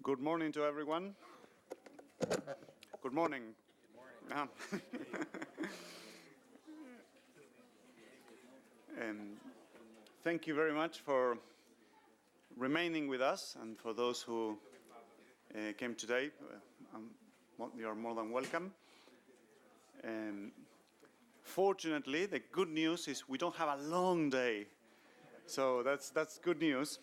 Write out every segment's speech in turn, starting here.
Good morning to everyone. Good morning. Good morning. Thank you very much for remaining with us, and for those who came today, you are more than welcome. Fortunately, the good news is we don't have a long day, so that's good news.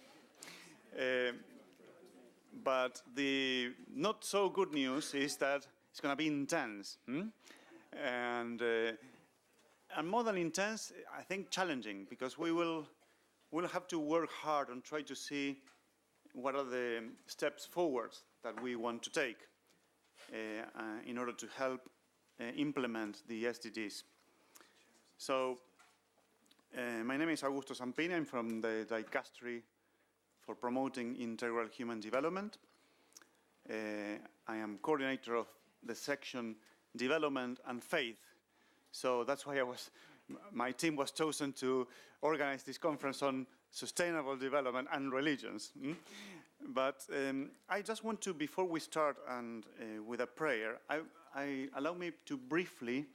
But the not so good news is that it's going to be intense, and more than intense, I think challenging, because we'll have to work hard and try to see what are the steps forward that we want to take in order to help implement the SDGs. So, my name is Augusto Sampini. I'm from the Dicastery for Promoting Integral Human Development. I am coordinator of the section Development and Faith. So that's why my team was chosen to organize this conference on sustainable development and religions. But I just want to, before we start and with a prayer, allow me to briefly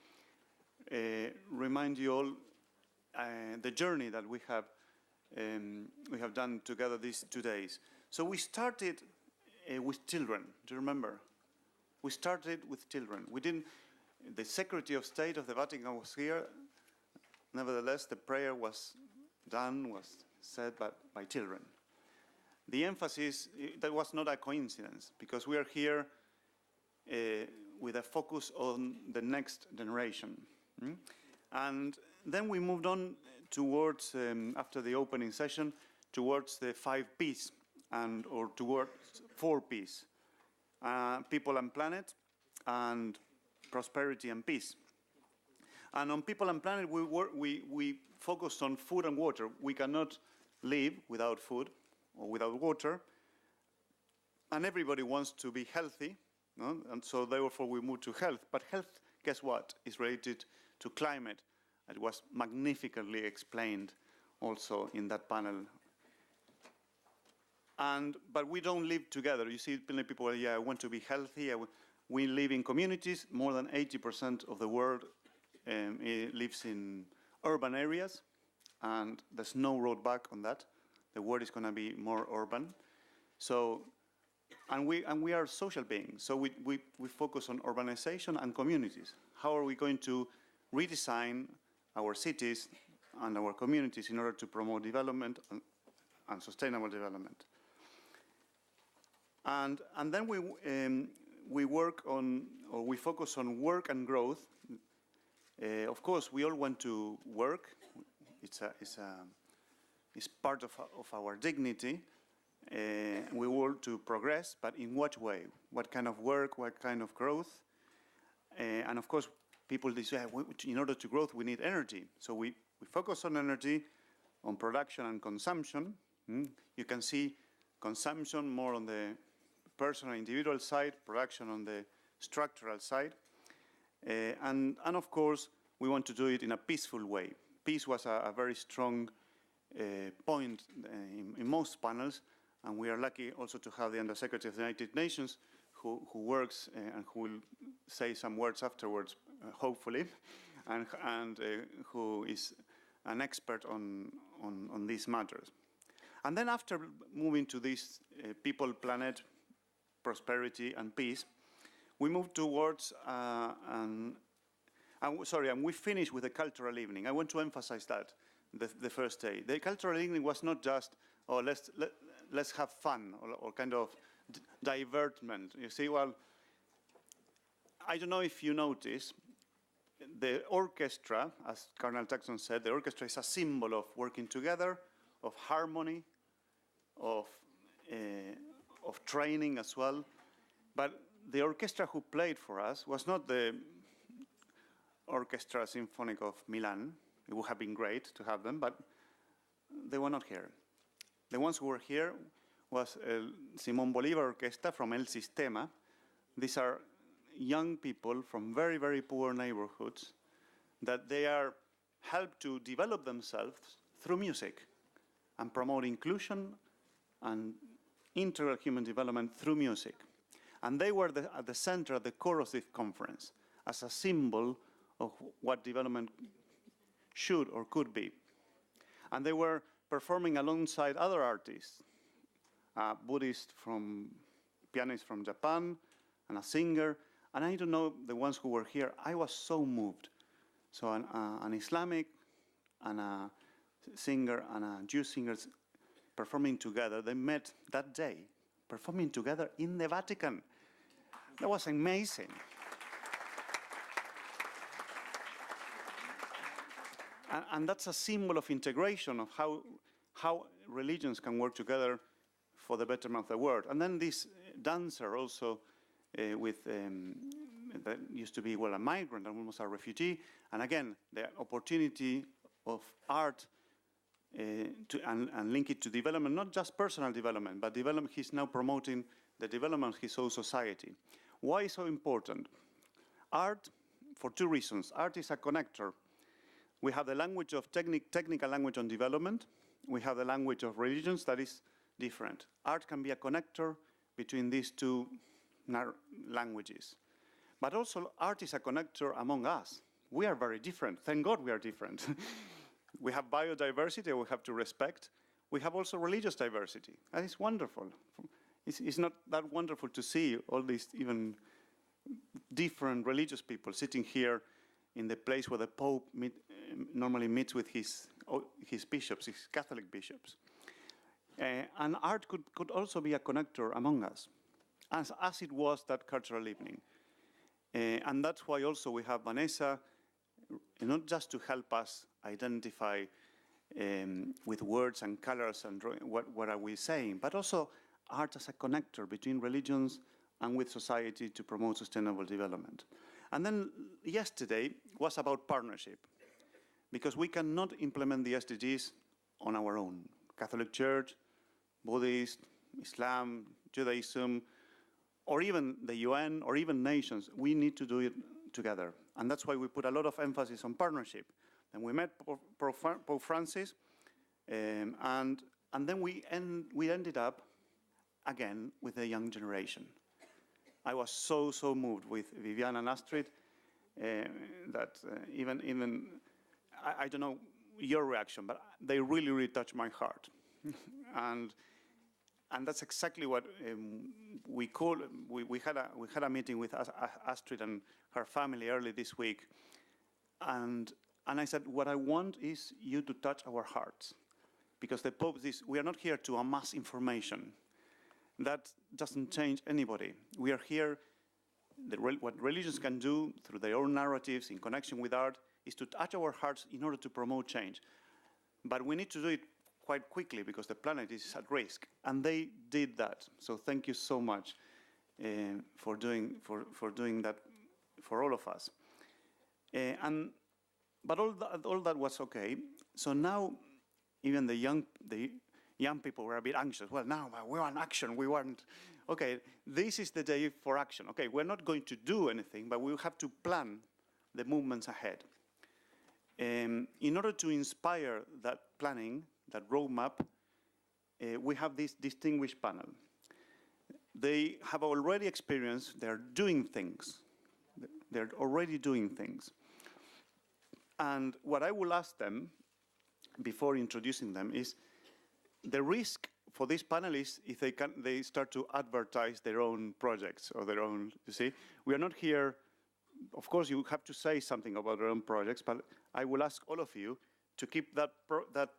remind you all the journey that we have done together these 2 days. So we started with children. Do you remember? We started with children. We didn't. The Secretary of State of the Vatican was here. Nevertheless, the prayer was said by children. The emphasis, that was not a coincidence, because we are here with a focus on the next generation. And then we moved on towards, after the opening session, towards the 5 Ps, or towards 4 Ps. People and planet, and prosperity and peace. And on people and planet, we focused on food and water. We cannot live without food or without water. And everybody wants to be healthy, no? And so therefore we moved to health. But health, guess what, is related to climate. It was magnificently explained also in that panel. But we don't live together. You see, many people, yeah, I want to be healthy. We live in communities. More than 80% of the world lives in urban areas, and there's no road back on that. The world is going to be more urban. So, and we are social beings. So we focus on urbanization and communities. How are we going to redesign our cities and our communities in order to promote development and sustainable development? And then we work on, or we focus on work and growth. Of course, we all want to work. It's part of our dignity. We want to progress, but in what way? What kind of work? What kind of growth? And of course, people say, in order to growth, we need energy. So we focus on energy, on production and consumption. You can see consumption more on the personal, individual side, production on the structural side. And of course, we want to do it in a peaceful way. Peace was a very strong point in most panels, and we are lucky also to have the Undersecretary of the United Nations who works and who will say some words afterwards, hopefully, and who is an expert on these matters. And then after moving to this people, planet, prosperity and peace, we move towards and we finish with a cultural evening. I want to emphasize that the first day. The cultural evening was not just, oh, let's have fun or kind of divertment. You see, well, I don't know if you notice, the orchestra, as Colonel Jackson said, the orchestra is a symbol of working together, of harmony, of training as well. But the orchestra who played for us was not the Orchestra Symphonic of Milan. It would have been great to have them, but they were not here. The ones who were here was Simón Bolívar Orchestra from El Sistema. These are young people from very, very poor neighborhoods that they are helped to develop themselves through music and promote inclusion and integral human development through music. And they were at the center, at the core of this conference, as a symbol of what development should or could be. And they were performing alongside other artists, a Buddhist pianist from Japan, and a singer. And I don't know the ones who were here. I was so moved. So an Islamic and a singer and a Jewish singer performing together. They met that day, performing together in the Vatican. That was amazing. And that's a symbol of integration, of how religions can work together for the betterment of the world. And then this dancer also that used to be, well, a migrant and almost a refugee. And again, the opportunity of art and link it to development, not just personal development, but development. He's now promoting the development of his whole society. Why is so important? Art, for two reasons. Art is a connector. We have the language of technical language on development. We have the language of religions that is different. Art can be a connector between these two languages. But also, art is a connector among us. We are very different. Thank God we are different. We have biodiversity we have to respect. We have also religious diversity. And it's wonderful. It's not that wonderful to see all these even different religious people sitting here in the place where the Pope normally meets with his bishops, his Catholic bishops. And art could also be a connector among us, as it was that cultural evening. And that's why also we have Vanessa, not just to help us identify with words and colors and drawing, what are we saying, but also art as a connector between religions and with society to promote sustainable development. And then yesterday was about partnership, because we cannot implement the SDGs on our own. Catholic Church, Buddhist, Islam, Judaism, or even the UN, or even nations, we need to do it together. And that's why we put a lot of emphasis on partnership. And we met Pope Francis, and then we ended up again with the young generation. I was so moved with Viviane and Astrid that even I don't know your reaction, but they really touched my heart. And that's exactly what we had a meeting with Astrid and her family early this week, and I said, what I want is you to touch our hearts, because the Pope we are not here to amass information. That doesn't change anybody. We are here. What religions can do through their own narratives in connection with art is to touch our hearts in order to promote change. But we need to do it quite quickly because the planet is at risk, and they did that. So thank you so much for doing that for all of us. But all that was okay. So now, even the young people were a bit anxious. Well, now we want action. We want. Okay, this is the day for action. Okay, we're not going to do anything, but we have to plan the movements ahead. In order to inspire that planning, that roadmap, we have this distinguished panel. They have already experienced, they're doing things. They're already doing things. And what I will ask them, before introducing them, is the risk for this panel is if they start to advertise their own projects or their own, you see. We are not here, of course you have to say something about your own projects, but I will ask all of you to keep that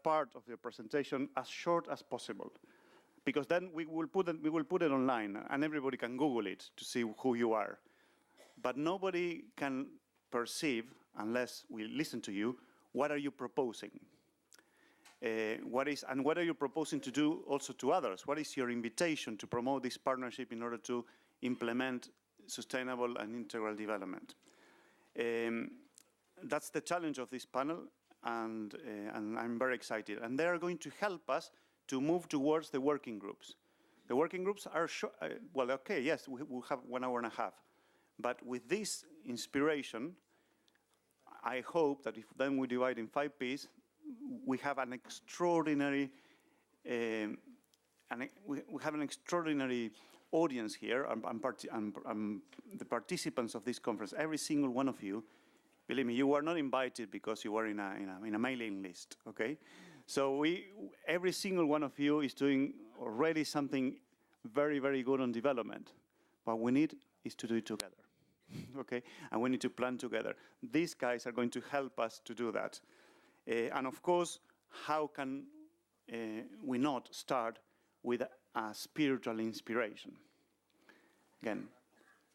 part of your presentation as short as possible, because then we will put it online and everybody can Google it to see who you are. But nobody can perceive, unless we listen to you, what are you proposing? What are you proposing to do also to others? What is your invitation to promote this partnership in order to implement sustainable and integral development? That's the challenge of this panel, and I'm very excited. And they are going to help us to move towards the working groups. The working groups are, well, okay, yes, we have 1 hour and a half. But with this inspiration, I hope that if then we divide in 5 Ps, we have an extraordinary we have an extraordinary audience here, the participants of this conference, every single one of you. Believe me, you were not invited because you were in a mailing list, okay? So every single one of you is doing already something very, very good on development. What we need is to do it together, okay? And we need to plan together. These guys are going to help us to do that. And of course, how can we not start with a spiritual inspiration? Again,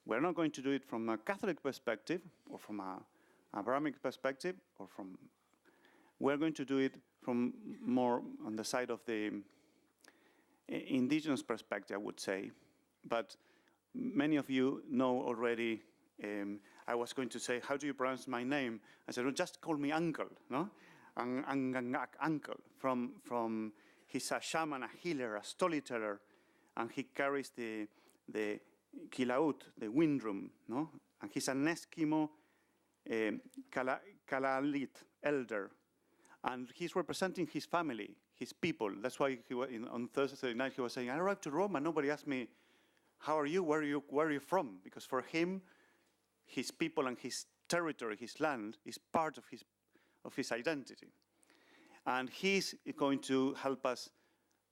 we're not going to do it from a Catholic perspective or from a Abrahamic perspective, we're going to do it from more on the side of the indigenous perspective, I would say. But many of you know already, I was going to say, how do you pronounce my name? I said, well, just call me Uncle, no? Uncle, from he's a shaman, a healer, a storyteller, and he carries the kilaut, the windrum, no? And he's an Eskimo Kalalit elder, and he's representing his family, his people. That's why on Thursday night he was saying, I arrived to Rome and nobody asked me, how are you? Where are you from? Because for him, his people and his territory, his land, is part of his identity. And he's going to help us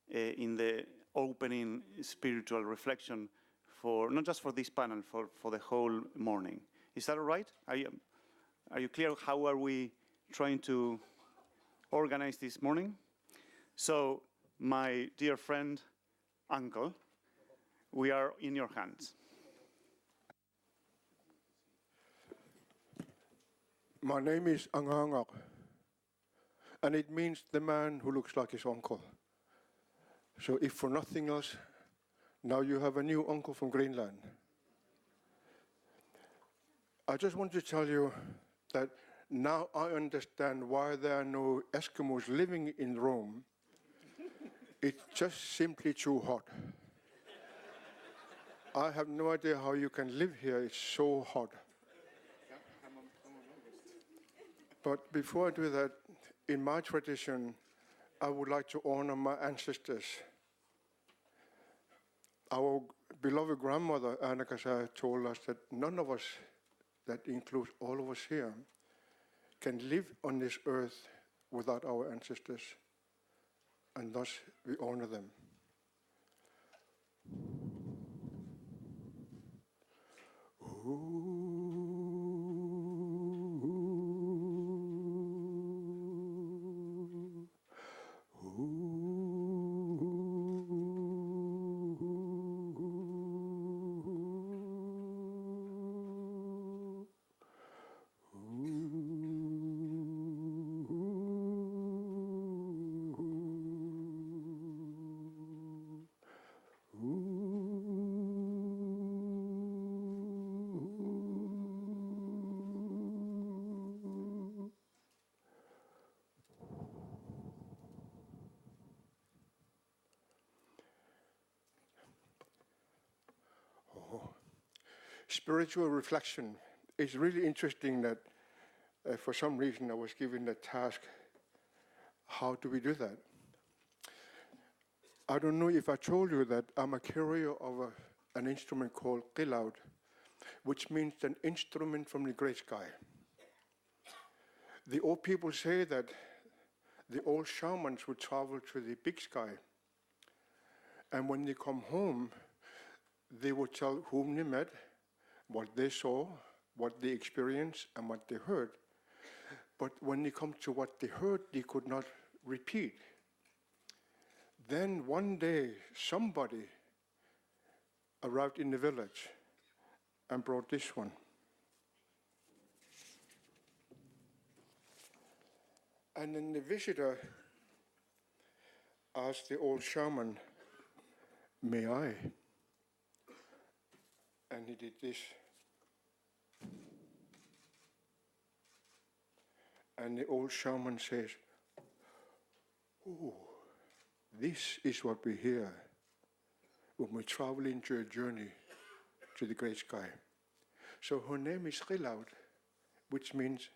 in the opening spiritual reflection for not just for this panel, for the whole morning. Is that all right? Are you clear how are we trying to organize this morning? So, my dear friend, Uncle, we are in your hands. My name is Angangak, and it means the man who looks like his uncle. So if for nothing else, now you have a new uncle from Greenland. I just want to tell you that now I understand why there are no Eskimos living in Rome. It's just simply too hot. I have no idea how you can live here, it's so hot. But before I do that, in my tradition, I would like to honor my ancestors. Our beloved grandmother, Anna-Kasa, told us that none of us, that includes all of us here, can live on this earth without our ancestors, and thus we honor them. Spiritual reflection is really interesting that for some reason I was given the task, how do we do that? I don't know if I told you that I'm a carrier of an instrument called kilaut, which means an instrument from the great sky. The old people say that the old shamans would travel to the big sky, and when they come home, they would tell whom they met, what they saw, what they experienced, and what they heard. But when they come to what they heard, they could not repeat. Then one day, somebody arrived in the village and brought this one. And then the visitor asked the old shaman, "May I?" And he did this. And the old shaman says, "Oh, this is what we hear when we're traveling to a journey to the great sky." So her name is kilaut, which means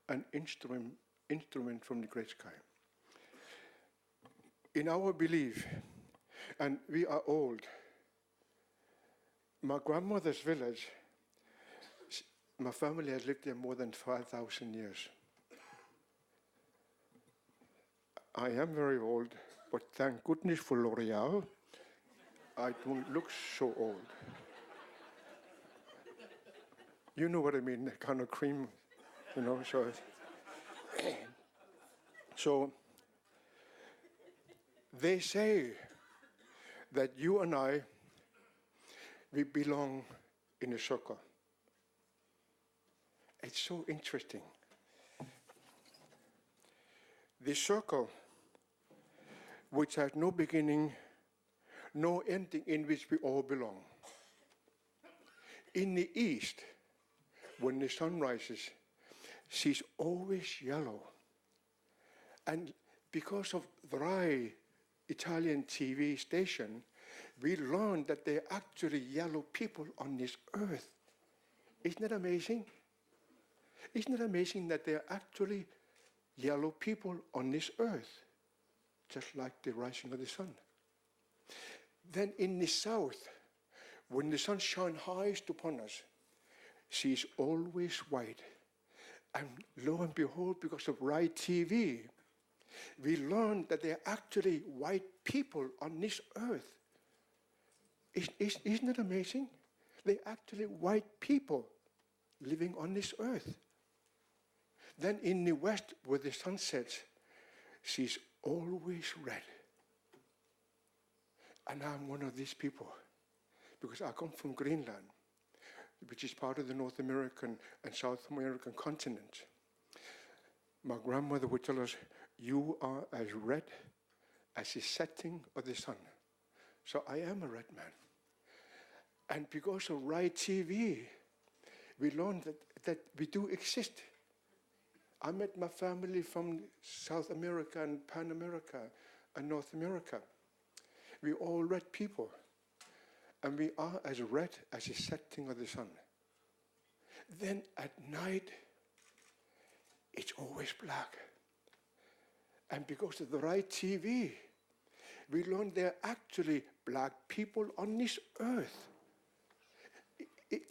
an instrument from the great sky. In our belief, And we are old. My grandmother's village, my family has lived there more than 5,000 years. I am very old, but thank goodness for L'Oreal, I don't look so old. You know what I mean, the kind of cream, so they say that you and I, we belong in a circle. It's so interesting. The circle, which has no beginning, no ending, in which we all belong. In the east, when the sun rises, she's always yellow. And because of the Rai Italian TV station, we learned that there are actually yellow people on this earth. Isn't that amazing? Isn't it amazing that there are actually yellow people on this earth, just like the rising of the sun? Then in the south, when the sun shines highest upon us, she is always white. And lo and behold, because of Rai TV, we learned that there are actually white people on this earth. Isn't it amazing? There are actually white people living on this earth. Then in the west, where the sun sets, she's always red. And I'm one of these people, because I come from Greenland, which is part of the North American and South American continent. My grandmother would tell us, you are as red as the setting of the sun. So I am a red man. And because of Rai TV, we learned that we do exist. I met my family from South America and Pan America and North America. We're all red people. And we are as red as the setting of the sun. Then at night, it's always black. And because of the right TV, we learned there are actually black people on this earth.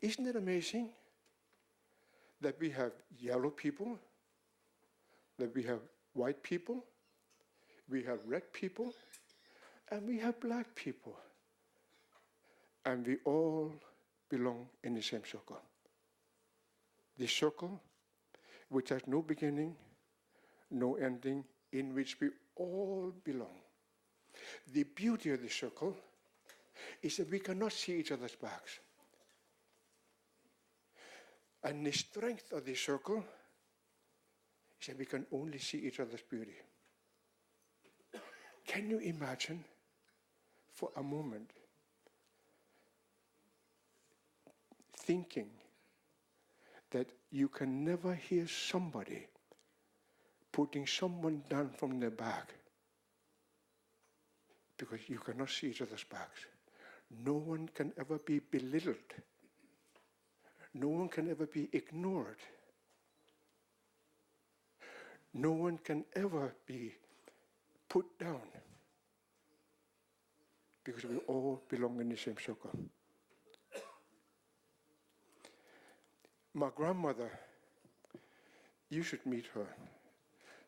Isn't it amazing that we have yellow people, that we have white people, we have red people, and we have black people. And we all belong in the same circle. The circle which has no beginning, no ending, in which we all belong. The beauty of the circle is that we cannot see each other's backs. And the strength of the circle is that we can only see each other's beauty. Can you imagine for a moment thinking that you can never hear somebody putting someone down from their back because you cannot see each other's backs? No one can ever be belittled. No one can ever be ignored. No one can ever be put down because we all belong in the same circle. My grandmother, you should meet her.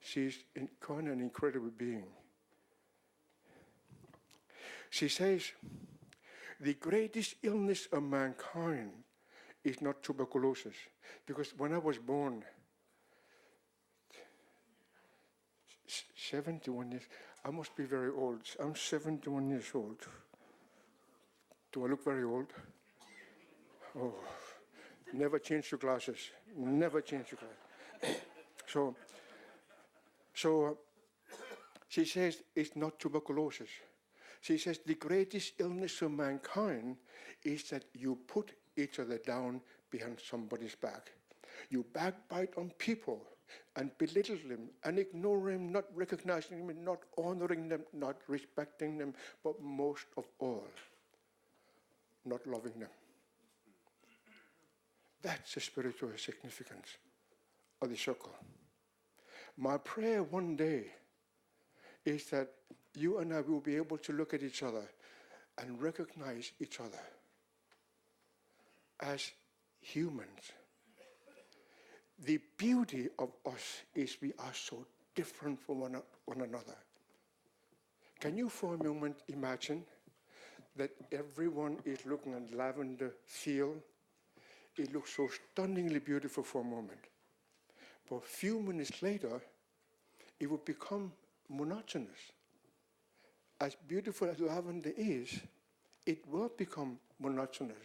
She's quite an incredible being. She says, the greatest illness of mankind is not tuberculosis. Because when I was born, 71 years, I must be very old. I'm 71 years old. Do I look very old? Oh, never change your glasses. Never change your glasses. So she says it's not tuberculosis. She says the greatest illness of mankind is that you put each other down behind somebody's back. You backbite on people and belittle them and ignore them, not recognizing them, not honoring them, not respecting them, but most of all, not loving them. That's the spiritual significance of the circle. My prayer one day is that you and I will be able to look at each other and recognize each other as humans. The beauty of us is we are so different from one another. Can you for a moment imagine that everyone is looking at lavender field? It looks so stunningly beautiful for a moment. But a few minutes later, it would become monotonous. As beautiful as lavender is, it will become monotonous.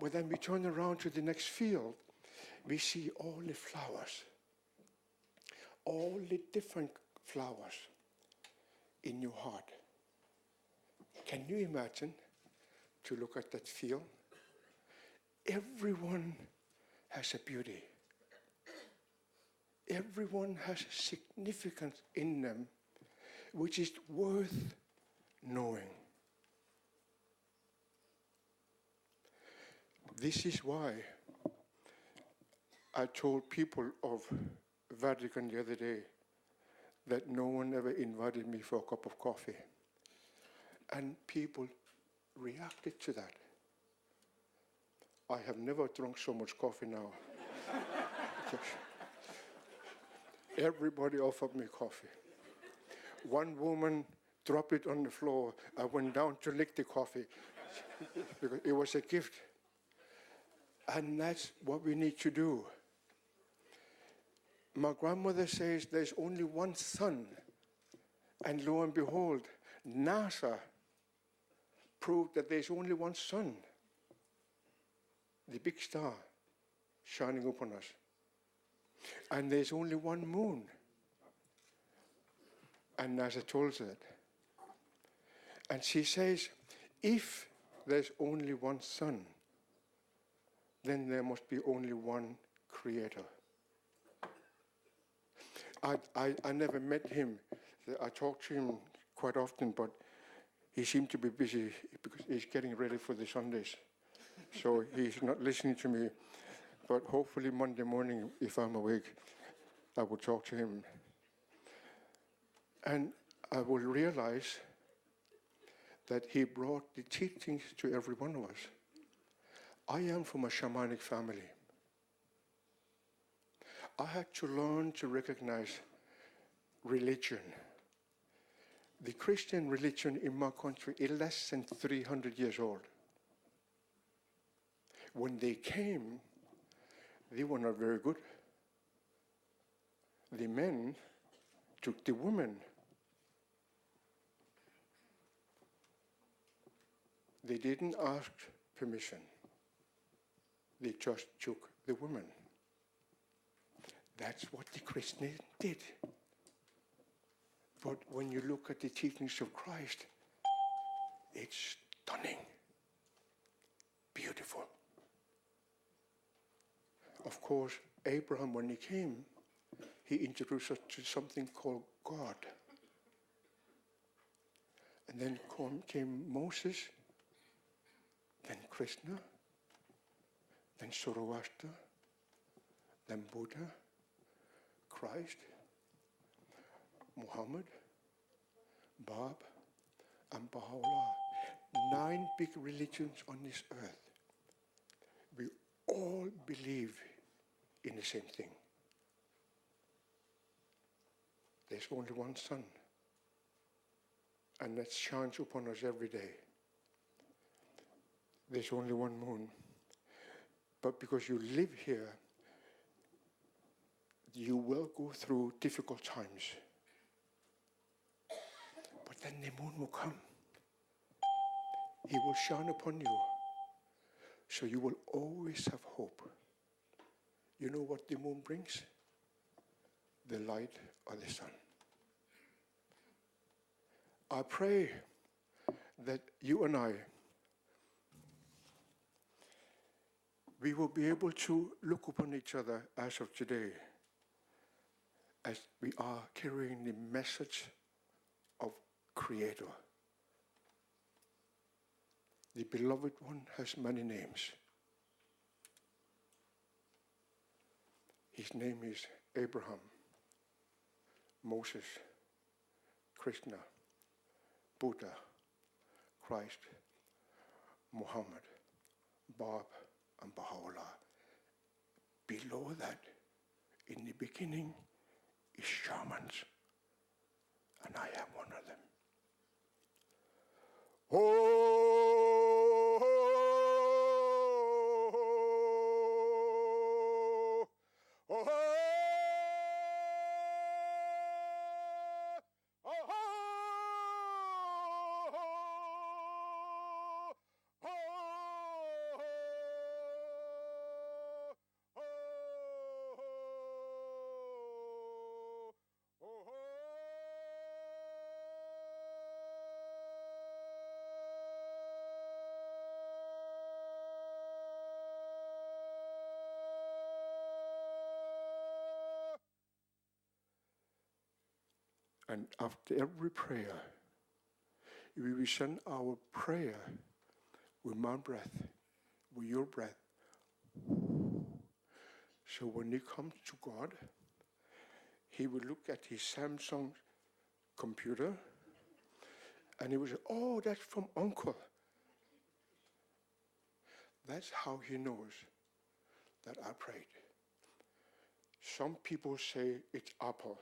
But then we turn around to the next field, we see all the flowers, all the different flowers in your heart. Can you imagine to look at that field? Everyone has a beauty. Everyone has significance in them, which is worth knowing. This is why I told people of Vatican the other day that no one ever invited me for a cup of coffee. And people reacted to that. I have never drunk so much coffee now. Everybody offered me coffee. One woman dropped it on the floor. I went down to lick the coffee because it was a gift. And that's what we need to do. My grandmother says there's only one sun. And lo and behold, NASA proved that there's only one sun. The big star shining upon us. And there's only one moon. And NASA told us that. And she says, if there's only one sun, then there must be only one creator. I never met him. I talked to him quite often, but he seemed to be busy because he's getting ready for the Sundays. So he's not listening to me. But hopefully Monday morning, if I'm awake, I will talk to him. And I will realize that he brought the teachings to every one of us. I am from a shamanic family. I had to learn to recognize religion. The Christian religion in my country is less than 300 years old. When they came, they were not very good. The men took the women. They didn't ask permission. They just took the women. That's what the Christians did. But when you look at the teachings of Christ, it's stunning, beautiful. Of course, Abraham, when he came, he introduced us to something called God. And then came Moses, then Krishna, then Zoroaster, then Buddha, Christ, Muhammad, Bab, and Baha'u'llah. 9 big religions on this earth. We all believe in the same thing. There's only one sun, and that shines upon us every day. There's only one moon. But because you live here, you will go through difficult times. But then the moon will come. It will shine upon you. So you will always have hope. You know what the moon brings? The light of the sun. I pray that you and I, we will be able to look upon each other as of today, as we are carrying the message of Creator. The beloved one has many names. His name is Abraham, Moses, Krishna, Buddha, Christ, Muhammad, Bob, and Baha'u'llah. Below that, in the beginning, is shamans, and I am one of them. And after every prayer, we will send our prayer with my breath, with your breath. So when he comes to God, he will look at his Samsung computer and he will say, oh, that's from Uncle. That's how he knows that I prayed. Some people say it's Apple,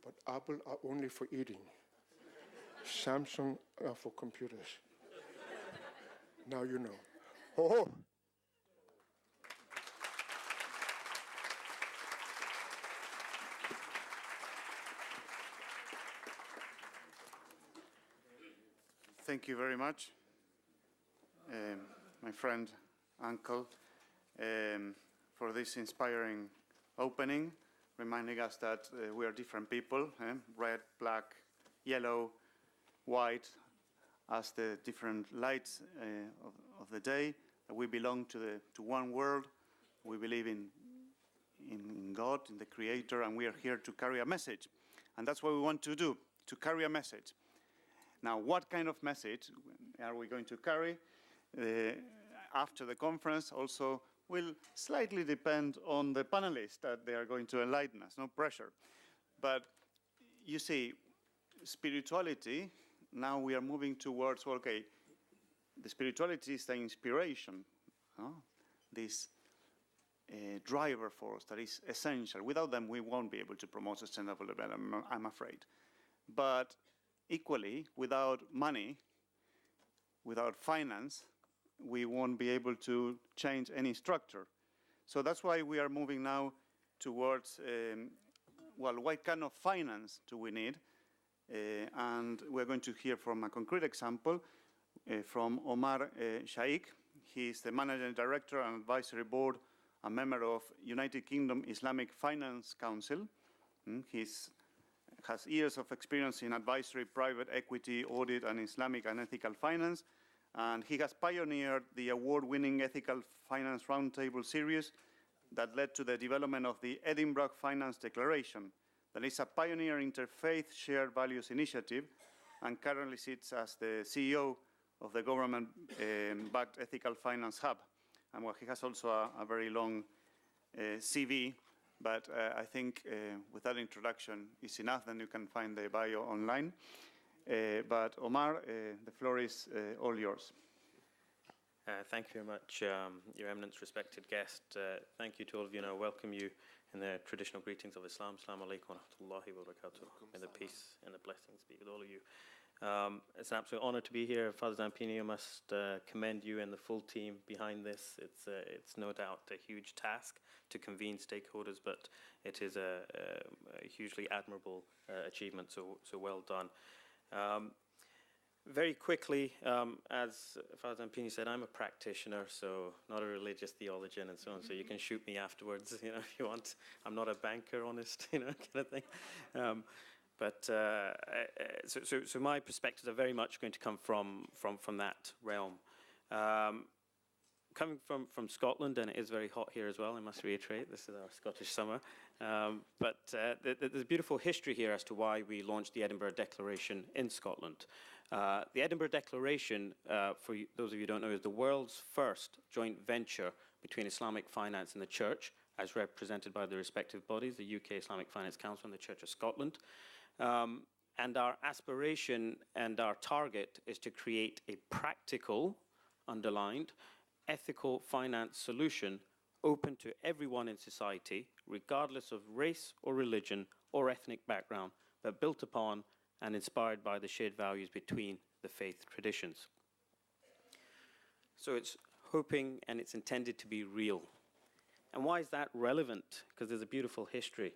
but Apple are only for eating. Samsung are for computers. Now you know. Oh! Thank you very much, my friend, Uncle, for this inspiring opening, reminding us that we are different people, red, black, yellow, white, as the different lights of the day, that we belong to one world. We believe in God, in the Creator, and we are here to carry a message. And that's what we want to do, to carry a message. Now, what kind of message are we going to carry after the conference also will slightly depend on the panelists that they are going to enlighten us, no pressure. But you see, spirituality, now we are moving towards, well, okay, the spirituality is the inspiration, this driver force that is essential. Without them, we won't be able to promote sustainable development, I'm afraid. But equally, without money, without finance, we won't be able to change any structure. So that's why we are moving now towards, well, what kind of finance do we need? And we're going to hear from a concrete example from Omar Shaikh. He is the Managing Director and Advisory Board, a member of United Kingdom Islamic Finance Council. He has years of experience in advisory, private equity, audit, and Islamic and ethical finance. And he has pioneered the award-winning Ethical Finance Roundtable series that led to the development of the Edinburgh Finance Declaration, that is a pioneer interfaith shared values initiative, and currently sits as the CEO of the government-backed Ethical Finance Hub. And well, he has also a very long CV, but I think with that introduction is enough, and you can find the bio online. But Omar, the floor is all yours. Thank you very much, Your Eminence, respected guest. Thank you to all of you, and I welcome you in the traditional greetings of Islam. Assalamu alaikum wa rahmatullahi wa barakatuh. May the peace and the blessings be with all of you. It's an absolute honor to be here. Father Zampini, I must commend you and the full team behind this. It's no doubt a huge task to convene stakeholders, but it is a hugely admirable achievement, so well done. Very quickly, as Father Zampini said, I'm a practitioner, so not a religious theologian and so on, so you can shoot me afterwards, if you want. I'm not a banker, honest, kind of thing. So my perspectives are very much going to come from that realm. Coming from Scotland, and it is very hot here as well, I must reiterate, this is our Scottish summer. But there's a beautiful history here as to why we launched the Edinburgh Declaration in Scotland. The Edinburgh Declaration, for those of you who don't know, is the world's first joint venture between Islamic finance and the Church, as represented by the respective bodies, the UK Islamic Finance Council and the Church of Scotland. And our aspiration and our target is to create a practical, underlined, ethical finance solution open to everyone in society, regardless of race or religion or ethnic background, but built upon and inspired by the shared values between the faith traditions. So it's hoping and it's intended to be real. And why is that relevant? Because there's a beautiful history.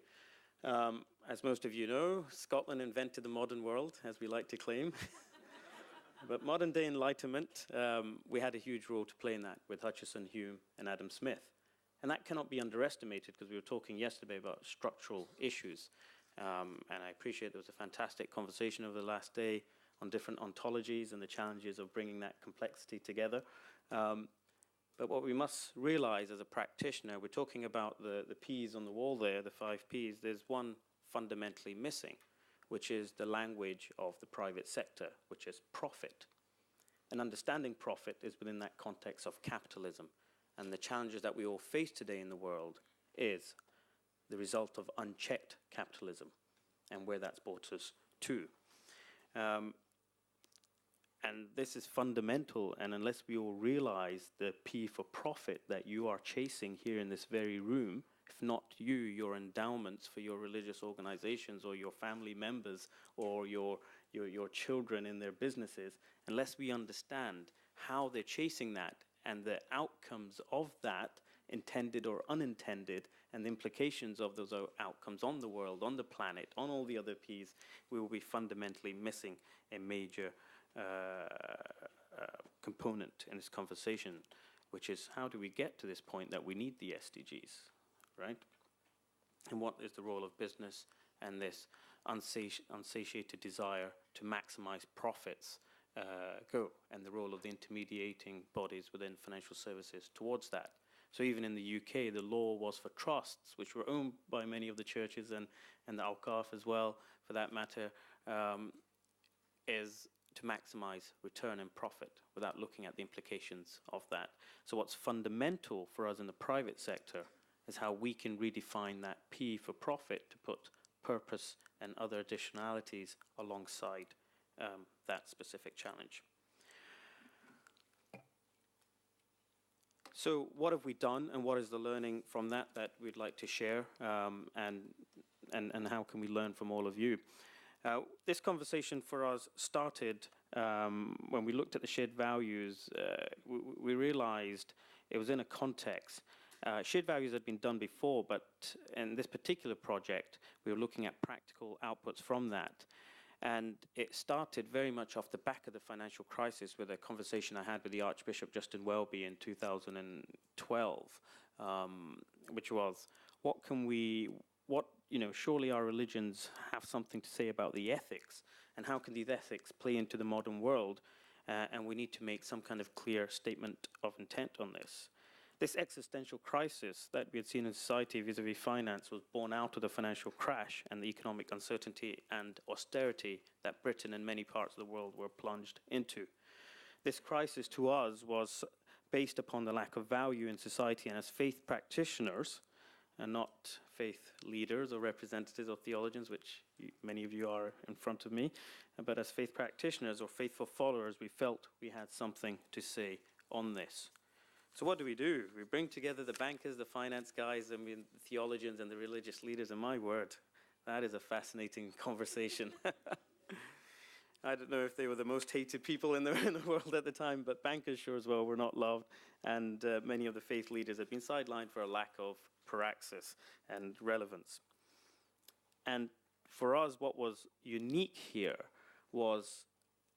As most of you know, Scotland invented the modern world, as we like to claim. But modern day enlightenment, we had a huge role to play in that with Hutchison, Hume, and Adam Smith. And that cannot be underestimated because we were talking yesterday about structural issues. And I appreciate there was a fantastic conversation over the last day on different ontologies and the challenges of bringing that complexity together. But what we must realize as a practitioner, we're talking about the P's on the wall there, the 5 P's, there's one fundamentally missing, which is the language of the private sector, which is profit. And understanding profit is within that context of capitalism. And the challenges that we all face today in the world is the result of unchecked capitalism and where that's brought us to. And this is fundamental, and unless we all realize the P for profit that you are chasing here in this very room, if not you, your endowments for your religious organizations or your family members or your children in their businesses, unless we understand how they're chasing that and the outcomes of that, intended or unintended, and the implications of those outcomes on the world, on the planet, on all the other Ps, we will be fundamentally missing a major component in this conversation, which is how do we get to this point that we need the SDGs, right? And what is the role of business and this unsatiated desire to maximize profits go, and the role of the intermediating bodies within financial services towards that. So even in the UK, the law was for trusts, which were owned by many of the churches and the Awqaf as well, for that matter, is to maximize return and profit without looking at the implications of that. So what's fundamental for us in the private sector is how we can redefine that P for profit to put purpose and other additionalities alongside that specific challenge. So what have we done, and what is the learning from that we'd like to share, and how can we learn from all of you? This conversation for us started when we looked at the shared values. We realized it was in a context. Shared values had been done before, but in this particular project, we were looking at practical outputs from that. And it started very much off the back of the financial crisis with a conversation I had with the Archbishop Justin Welby in 2012, which was, surely our religions have something to say about the ethics, and how can these ethics play into the modern world? And we need to make some kind of clear statement of intent on this. This existential crisis that we had seen in society vis-a-vis finance was born out of the financial crash and the economic uncertainty and austerity that Britain and many parts of the world were plunged into. This crisis to us was based upon the lack of value in society, and as faith practitioners, and not faith leaders or representatives of theologians, which many of you are in front of me, but as faith practitioners or faithful followers, we felt we had something to say on this. So what do? We bring together the bankers, the finance guys, the theologians, and the religious leaders, and my word, that is a fascinating conversation. I don't know if they were the most hated people in the world at the time, but bankers sure as well were not loved, and many of the faith leaders had been sidelined for a lack of praxis and relevance. And for us, what was unique here was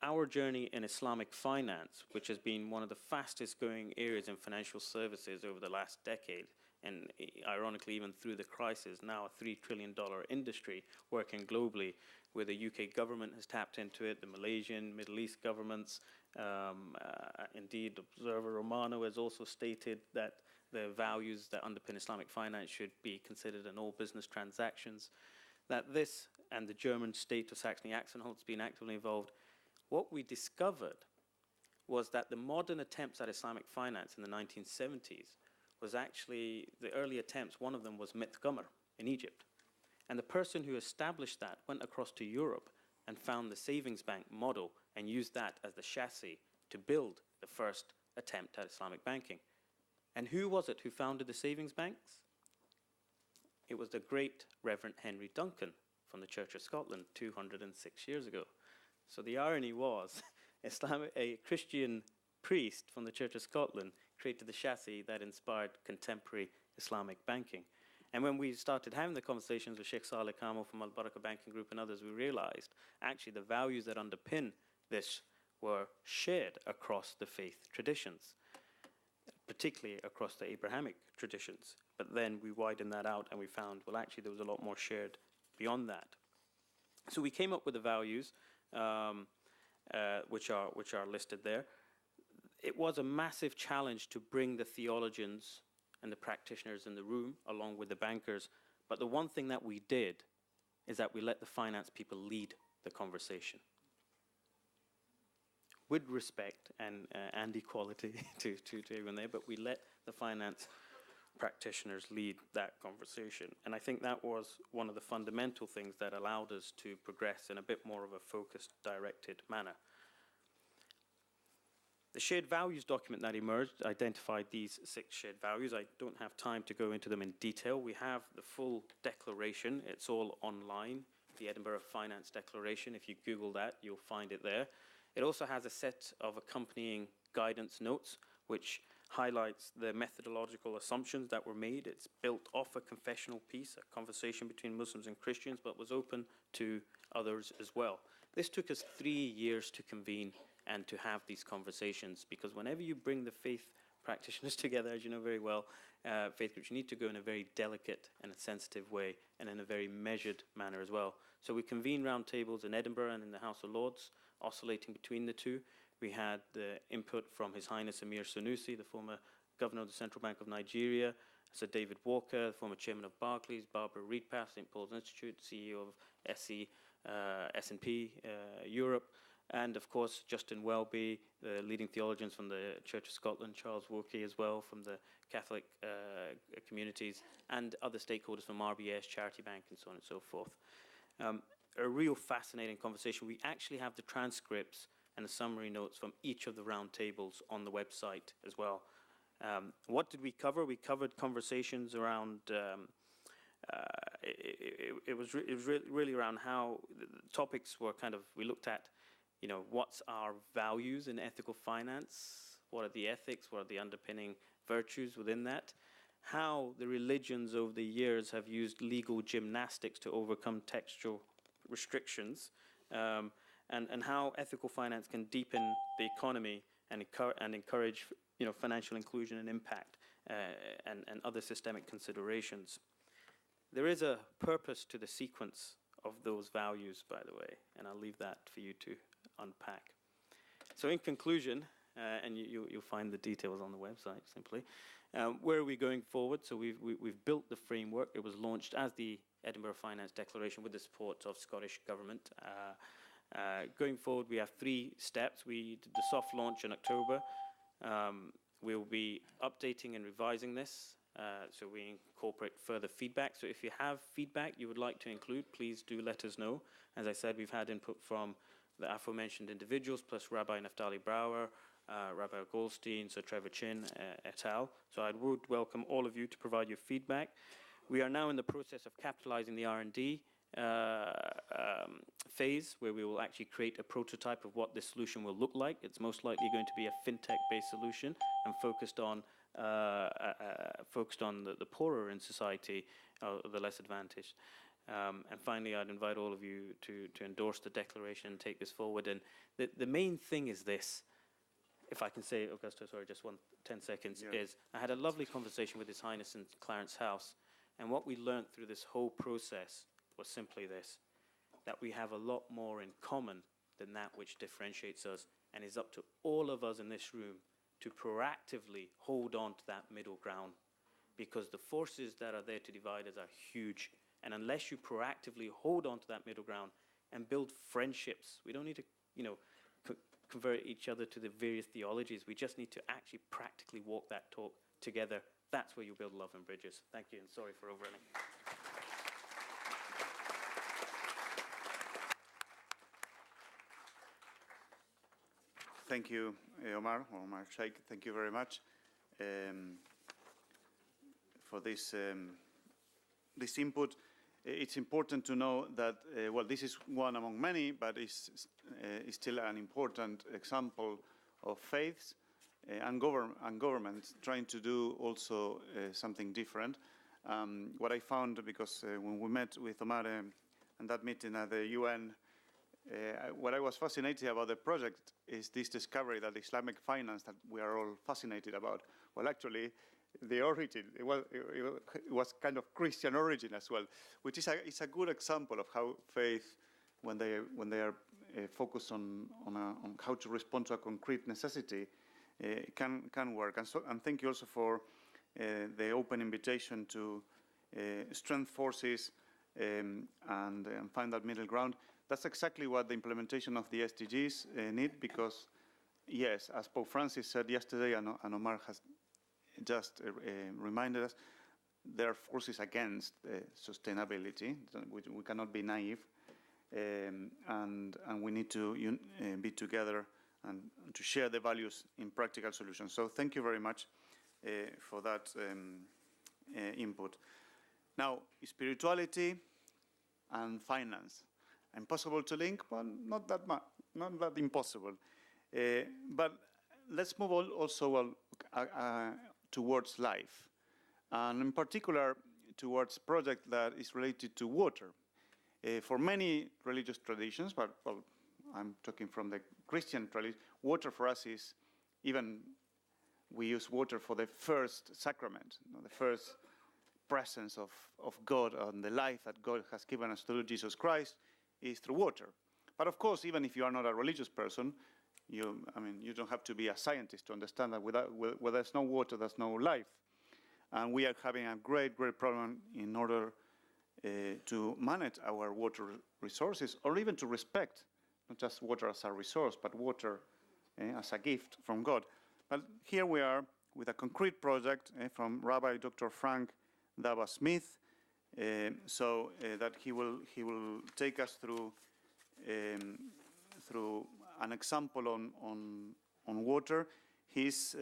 our journey in Islamic finance, which has been one of the fastest growing areas in financial services over the last decade, and ironically even through the crisis, now a $3 trillion industry working globally, where the UK government has tapped into it, the Malaysian, Middle East governments, indeed Observer Romano has also stated that the values that underpin Islamic finance should be considered in all business transactions, that this and the German state of Saxony-Anhalt has been actively involved. What we discovered was that the modern attempts at Islamic finance in the 1970s was actually the early attempts. One of them was Montgomery in Egypt. And the person who established that went across to Europe and found the savings bank model and used that as the chassis to build the first attempt at Islamic banking. And who was it who founded the savings banks? It was the great Reverend Henry Duncan from the Church of Scotland 206 years ago. So the irony was, a Christian priest from the Church of Scotland created the chassis that inspired contemporary Islamic banking. And when we started having the conversations with Sheikh Saleh Kamal from Al Baraka Banking Group and others, we realized actually the values that underpin this were shared across the faith traditions, particularly across the Abrahamic traditions. But then we widened that out and we found, well, actually there was a lot more shared beyond that. So we came up with the values, which are listed there. It was a massive challenge to bring the theologians and the practitioners in the room along with the bankers. But the one thing that we did is that we let the finance people lead the conversation. With respect and equality to everyone there, but we let the finance practitioners lead that conversation. And I think that was one of the fundamental things that allowed us to progress in a bit more of a focused, directed manner. The shared values document that emerged identified these 6 shared values. I don't have time to go into them in detail. We have the full declaration. It's all online, the Edinburgh Finance Declaration. If you Google that, you'll find it there. It also has a set of accompanying guidance notes, which highlights the methodological assumptions that were made. It's built off a confessional piece, a conversation between Muslims and Christians, but was open to others as well. This took us 3 years to convene and to have these conversations, because whenever you bring the faith practitioners together, as you know very well, faith groups, you need to go in a very delicate and a sensitive way and in a very measured manner as well. So we convened round tables in Edinburgh and in the House of Lords, oscillating between the two. We had the input from His Highness Emir Sanusi, the former Governor of the Central Bank of Nigeria, Sir David Walker, the former Chairman of Barclays, Barbara Reedpath, St. Paul's Institute, CEO of S&P Europe, and of course Justin Welby, the leading theologians from the Church of Scotland, Charles Wilkie as well from the Catholic communities, and other stakeholders from RBS, Charity Bank, and so on and so forth. A real fascinating conversation. We actually have the transcripts and the summary notes from each of the round tables on the website as well. What did we cover? We covered conversations around, it was really around how the topics were kind of, we looked at, you know, what's our values in ethical finance? What are the ethics? What are the underpinning virtues within that? How the religions over the years have used legal gymnastics to overcome textual restrictions, and how ethical finance can deepen the economy and encourage, you know, financial inclusion and impact, and other systemic considerations. There is a purpose to the sequence of those values, by the way, and I'll leave that for you to unpack. So in conclusion, and you'll find the details on the website simply, where are we going forward? So we've built the framework. It was launched as the Edinburgh Finance Declaration with the support of Scottish Government. Going forward, we have 3 steps. We did the soft launch in October. We'll be updating and revising this, so we incorporate further feedback. So if you have feedback you would like to include, please do let us know. As I said, we've had input from the aforementioned individuals, plus Rabbi Naftali Brower, Rabbi Goldstein, Sir Trevor Chin, et al. So I would welcome all of you to provide your feedback. We are now in the process of capitalizing the R&D phase, where we will actually create a prototype of what this solution will look like. It's most likely going to be a fintech-based solution and focused on the poorer in society, the less advantaged. And finally, I'd invite all of you to endorse the declaration and take this forward. And the main thing is this, if I can say, Augusto, sorry, just 10 seconds, Yeah. is I had a lovely conversation with His Highness in Clarence House, and what we learned through this whole process was simply this, that we have a lot more in common than that which differentiates us, and is up to all of us in this room to proactively hold on to that middle ground, because the forces that are there to divide us are huge. And unless you proactively hold on to that middle ground and build friendships, we don't need to, you know, convert each other to the various theologies. We just need to actually practically walk that talk together. That's where you build love and bridges. Thank you, and sorry for overrunning. thank you, Omar Sheikh. Thank you very much for this this input. It's important to know that, well, this is one among many, but it's still an important example of faiths and governments trying to do also something different. What I found, because when we met with Omar and that meeting at the UN, what I was fascinated about the project is this discovery that Islamic finance that we are all fascinated about, well, actually, the origin, it was kind of Christian origin as well, which is a good example of how faith, when they are focused on how to respond to a concrete necessity, can work. And thank you also for the open invitation to strengthen forces and find that middle ground. That's exactly what the implementation of the SDGs need, because, yes, as Pope Francis said yesterday, and Omar has just reminded us, there are forces against sustainability. We cannot be naive, and we need to be together and to share the values in practical solutions. So thank you very much for that input. Now, spirituality and finance. Impossible to link? Well, not that much, not that impossible. But let's move on also towards life, and in particular towards a project that is related to water. For many religious traditions, but well, I'm talking from the Christian tradition, water for us is, even we use water for the first sacrament, the first presence of God and the life that God has given us through Jesus Christ is through water. But of course, even if you are not a religious person, you don't have to be a scientist to understand that where there's no water, there's no life. And we are having a great problem in order to manage our water resources, or even to respect not just water as a resource, but water as a gift from God. But here we are with a concrete project from Rabbi Dr. Frank Dava Smith, so that he will take us through an example on water. He's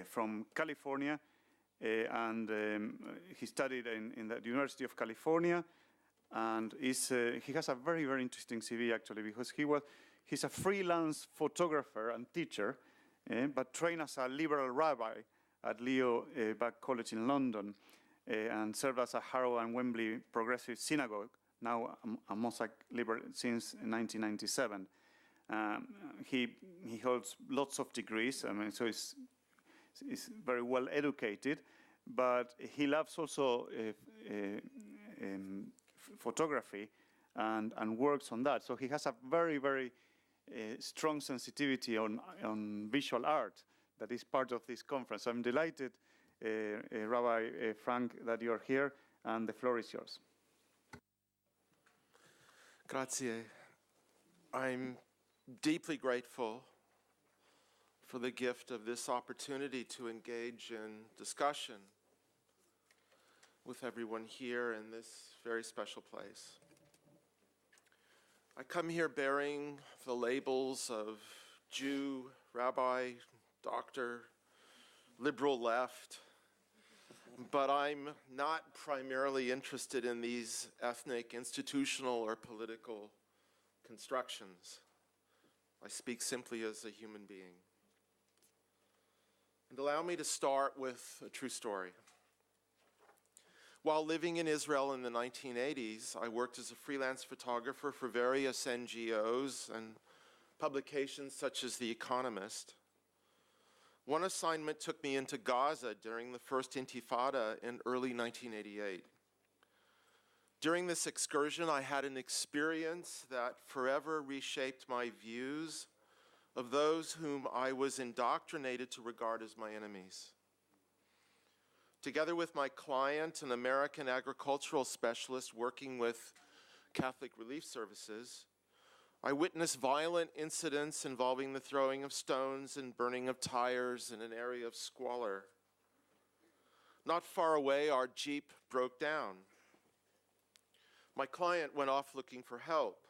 from California, and he studied in the University of California, and he has a very, very interesting CV actually, because he's a freelance photographer and teacher, but trained as a liberal rabbi at Leo Back College in London, and served as a Harrow and Wembley Progressive Synagogue, now a Mosaic liberal since 1997. He holds lots of degrees, so he's very well educated, but he loves also photography and works on that. So he has a very, very strong sensitivity on visual art that is part of this conference. So I'm delighted, Rabbi Frank, that you're here, and the floor is yours. Grazie. I'm deeply grateful for the gift of this opportunity to engage in discussion with everyone here in this very special place. I come here bearing the labels of Jew, rabbi, doctor, liberal left, but I'm not primarily interested in these ethnic, institutional, or political constructions. I speak simply as a human being. And allow me to start with a true story. While living in Israel in the 1980s, I worked as a freelance photographer for various NGOs and publications such as The Economist. One assignment took me into Gaza during the first Intifada in early 1988. During this excursion, I had an experience that forever reshaped my views of those whom I was indoctrinated to regard as my enemies. Together with my client, an American agricultural specialist working with Catholic Relief Services, I witnessed violent incidents involving the throwing of stones and burning of tires in an area of squalor. Not far away, our Jeep broke down. My client went off looking for help.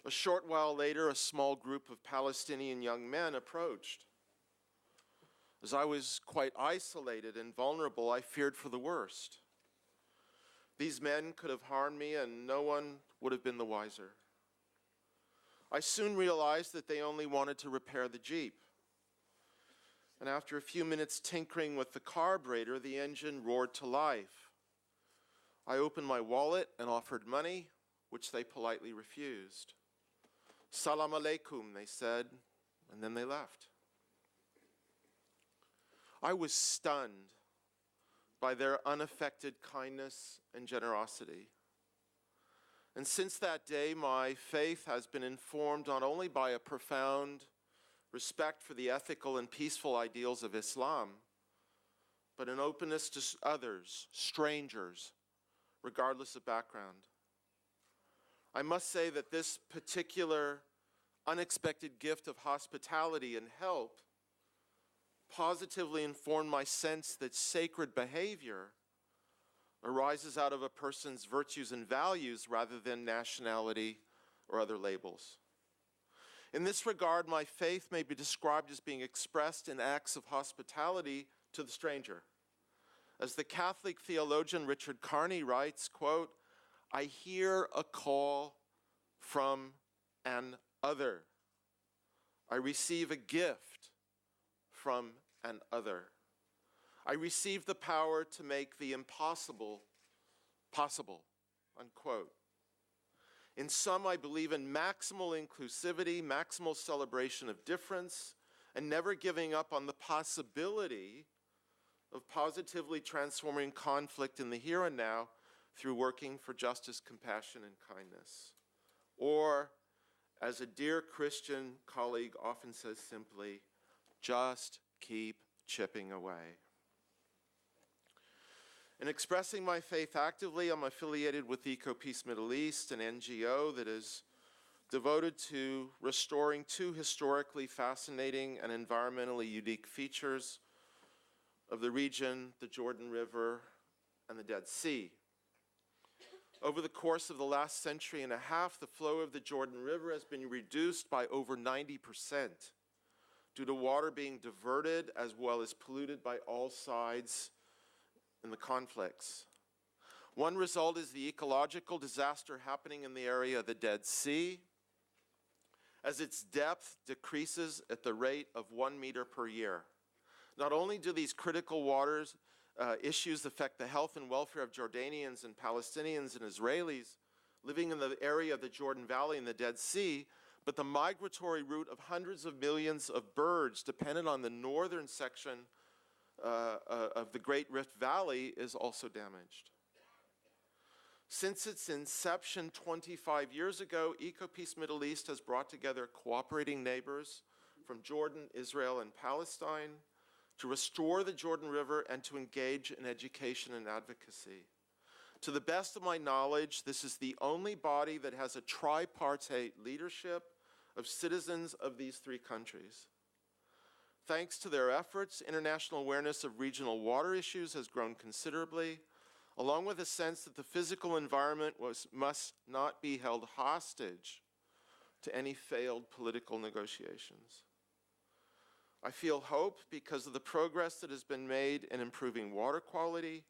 A short while later, a small group of Palestinian young men approached. As I was quite isolated and vulnerable, I feared for the worst. These men could have harmed me and no one would have been the wiser. I soon realized that they only wanted to repair the Jeep. And after a few minutes tinkering with the carburetor, the engine roared to life. I opened my wallet and offered money, which they politely refused. Salam alaikum, they said, and then they left. I was stunned by their unaffected kindness and generosity. And since that day, my faith has been informed not only by a profound respect for the ethical and peaceful ideals of Islam, but an openness to others, strangers, regardless of background. I must say that this particular unexpected gift of hospitality and help positively informed my sense that sacred behavior arises out of a person's virtues and values rather than nationality or other labels. In this regard, my faith may be described as being expressed in acts of hospitality to the stranger. As the Catholic theologian Richard Carney writes, quote, "I hear a call from an other. I receive a gift from an other. I receive the power to make the impossible possible," unquote. In sum, I believe in maximal inclusivity, maximal celebration of difference, and never giving up on the possibility of positively transforming conflict in the here and now through working for justice, compassion, and kindness. Or, as a dear Christian colleague often says simply, just keep chipping away. In expressing my faith actively, I'm affiliated with EcoPeace Middle East, an NGO that is devoted to restoring two historically fascinating and environmentally unique features of the region, the Jordan River and the Dead Sea. Over the course of the last century and a half, the flow of the Jordan River has been reduced by over 90% due to water being diverted as well as polluted by all sides in the conflicts. One result is the ecological disaster happening in the area of the Dead Sea, as its depth decreases at the rate of 1 meter per year. Not only do these critical waters issues affect the health and welfare of Jordanians and Palestinians and Israelis living in the area of the Jordan Valley and the Dead Sea, but the migratory route of hundreds of millions of birds dependent on the northern section of the Great Rift Valley is also damaged. Since its inception 25 years ago, EcoPeace Middle East has brought together cooperating neighbors from Jordan, Israel, and Palestine to restore the Jordan River and to engage in education and advocacy. To the best of my knowledge, this is the only body that has a tripartite leadership of citizens of these three countries. Thanks to their efforts, international awareness of regional water issues has grown considerably, along with a sense that the physical environment must not be held hostage to any failed political negotiations. I feel hope because of the progress that has been made in improving water quality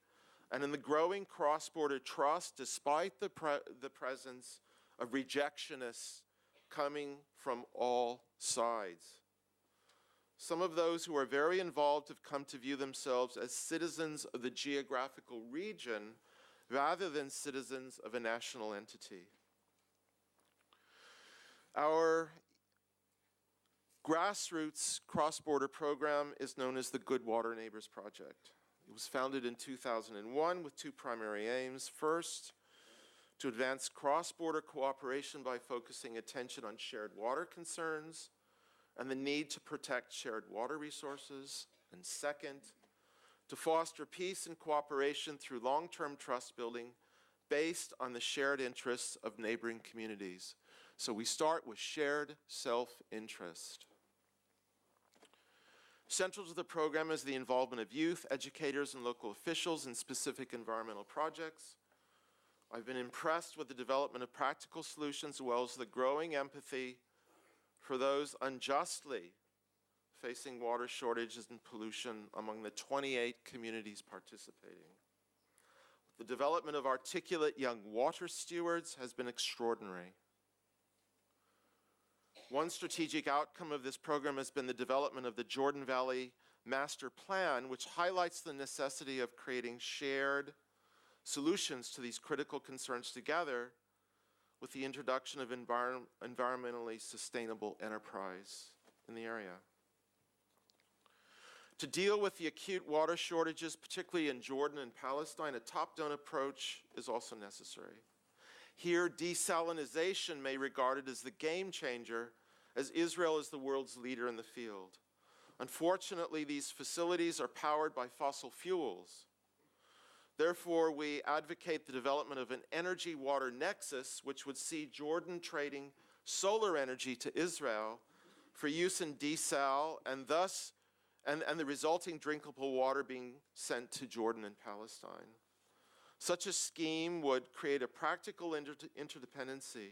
and in the growing cross-border trust despite the presence of rejectionists coming from all sides. Some of those who are very involved have come to view themselves as citizens of the geographical region rather than citizens of a national entity. Our grassroots cross-border program is known as the Good Water Neighbors Project. It was founded in 2001 with two primary aims. First, to advance cross-border cooperation by focusing attention on shared water concerns and the need to protect shared water resources. And second, to foster peace and cooperation through long-term trust building based on the shared interests of neighboring communities. So we start with shared self-interest. Central to the program is the involvement of youth, educators, and local officials in specific environmental projects. I've been impressed with the development of practical solutions as well as the growing empathy for those unjustly facing water shortages and pollution among the 28 communities participating. The development of articulate young water stewards has been extraordinary. One strategic outcome of this program has been the development of the Jordan Valley Master Plan, which highlights the necessity of creating shared solutions to these critical concerns together with the introduction of environmentally sustainable enterprise in the area. To deal with the acute water shortages, particularly in Jordan and Palestine, a top-down approach is also necessary. Here, desalination may be regarded as the game changer, as Israel is the world's leader in the field. Unfortunately, these facilities are powered by fossil fuels. Therefore, we advocate the development of an energy-water nexus, which would see Jordan trading solar energy to Israel for use in desal, and thus and the resulting drinkable water being sent to Jordan and Palestine. Such a scheme would create a practical interdependency,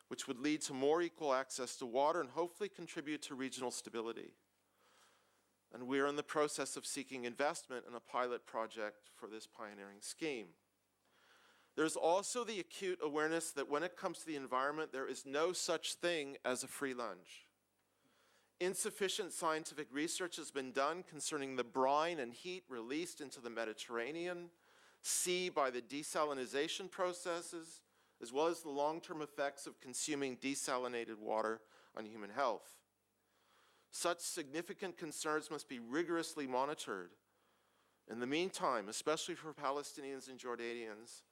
which would lead to more equal access to water and hopefully contribute to regional stability. And we are in the process of seeking investment in a pilot project for this pioneering scheme. There's also the acute awareness that when it comes to the environment, there is no such thing as a free lunch. Insufficient scientific research has been done concerning the brine and heat released into the Mediterranean Sea by the desalination processes, as well as the long-term effects of consuming desalinated water on human health. Such significant concerns must be rigorously monitored. In the meantime, especially for Palestinians and Jordanians,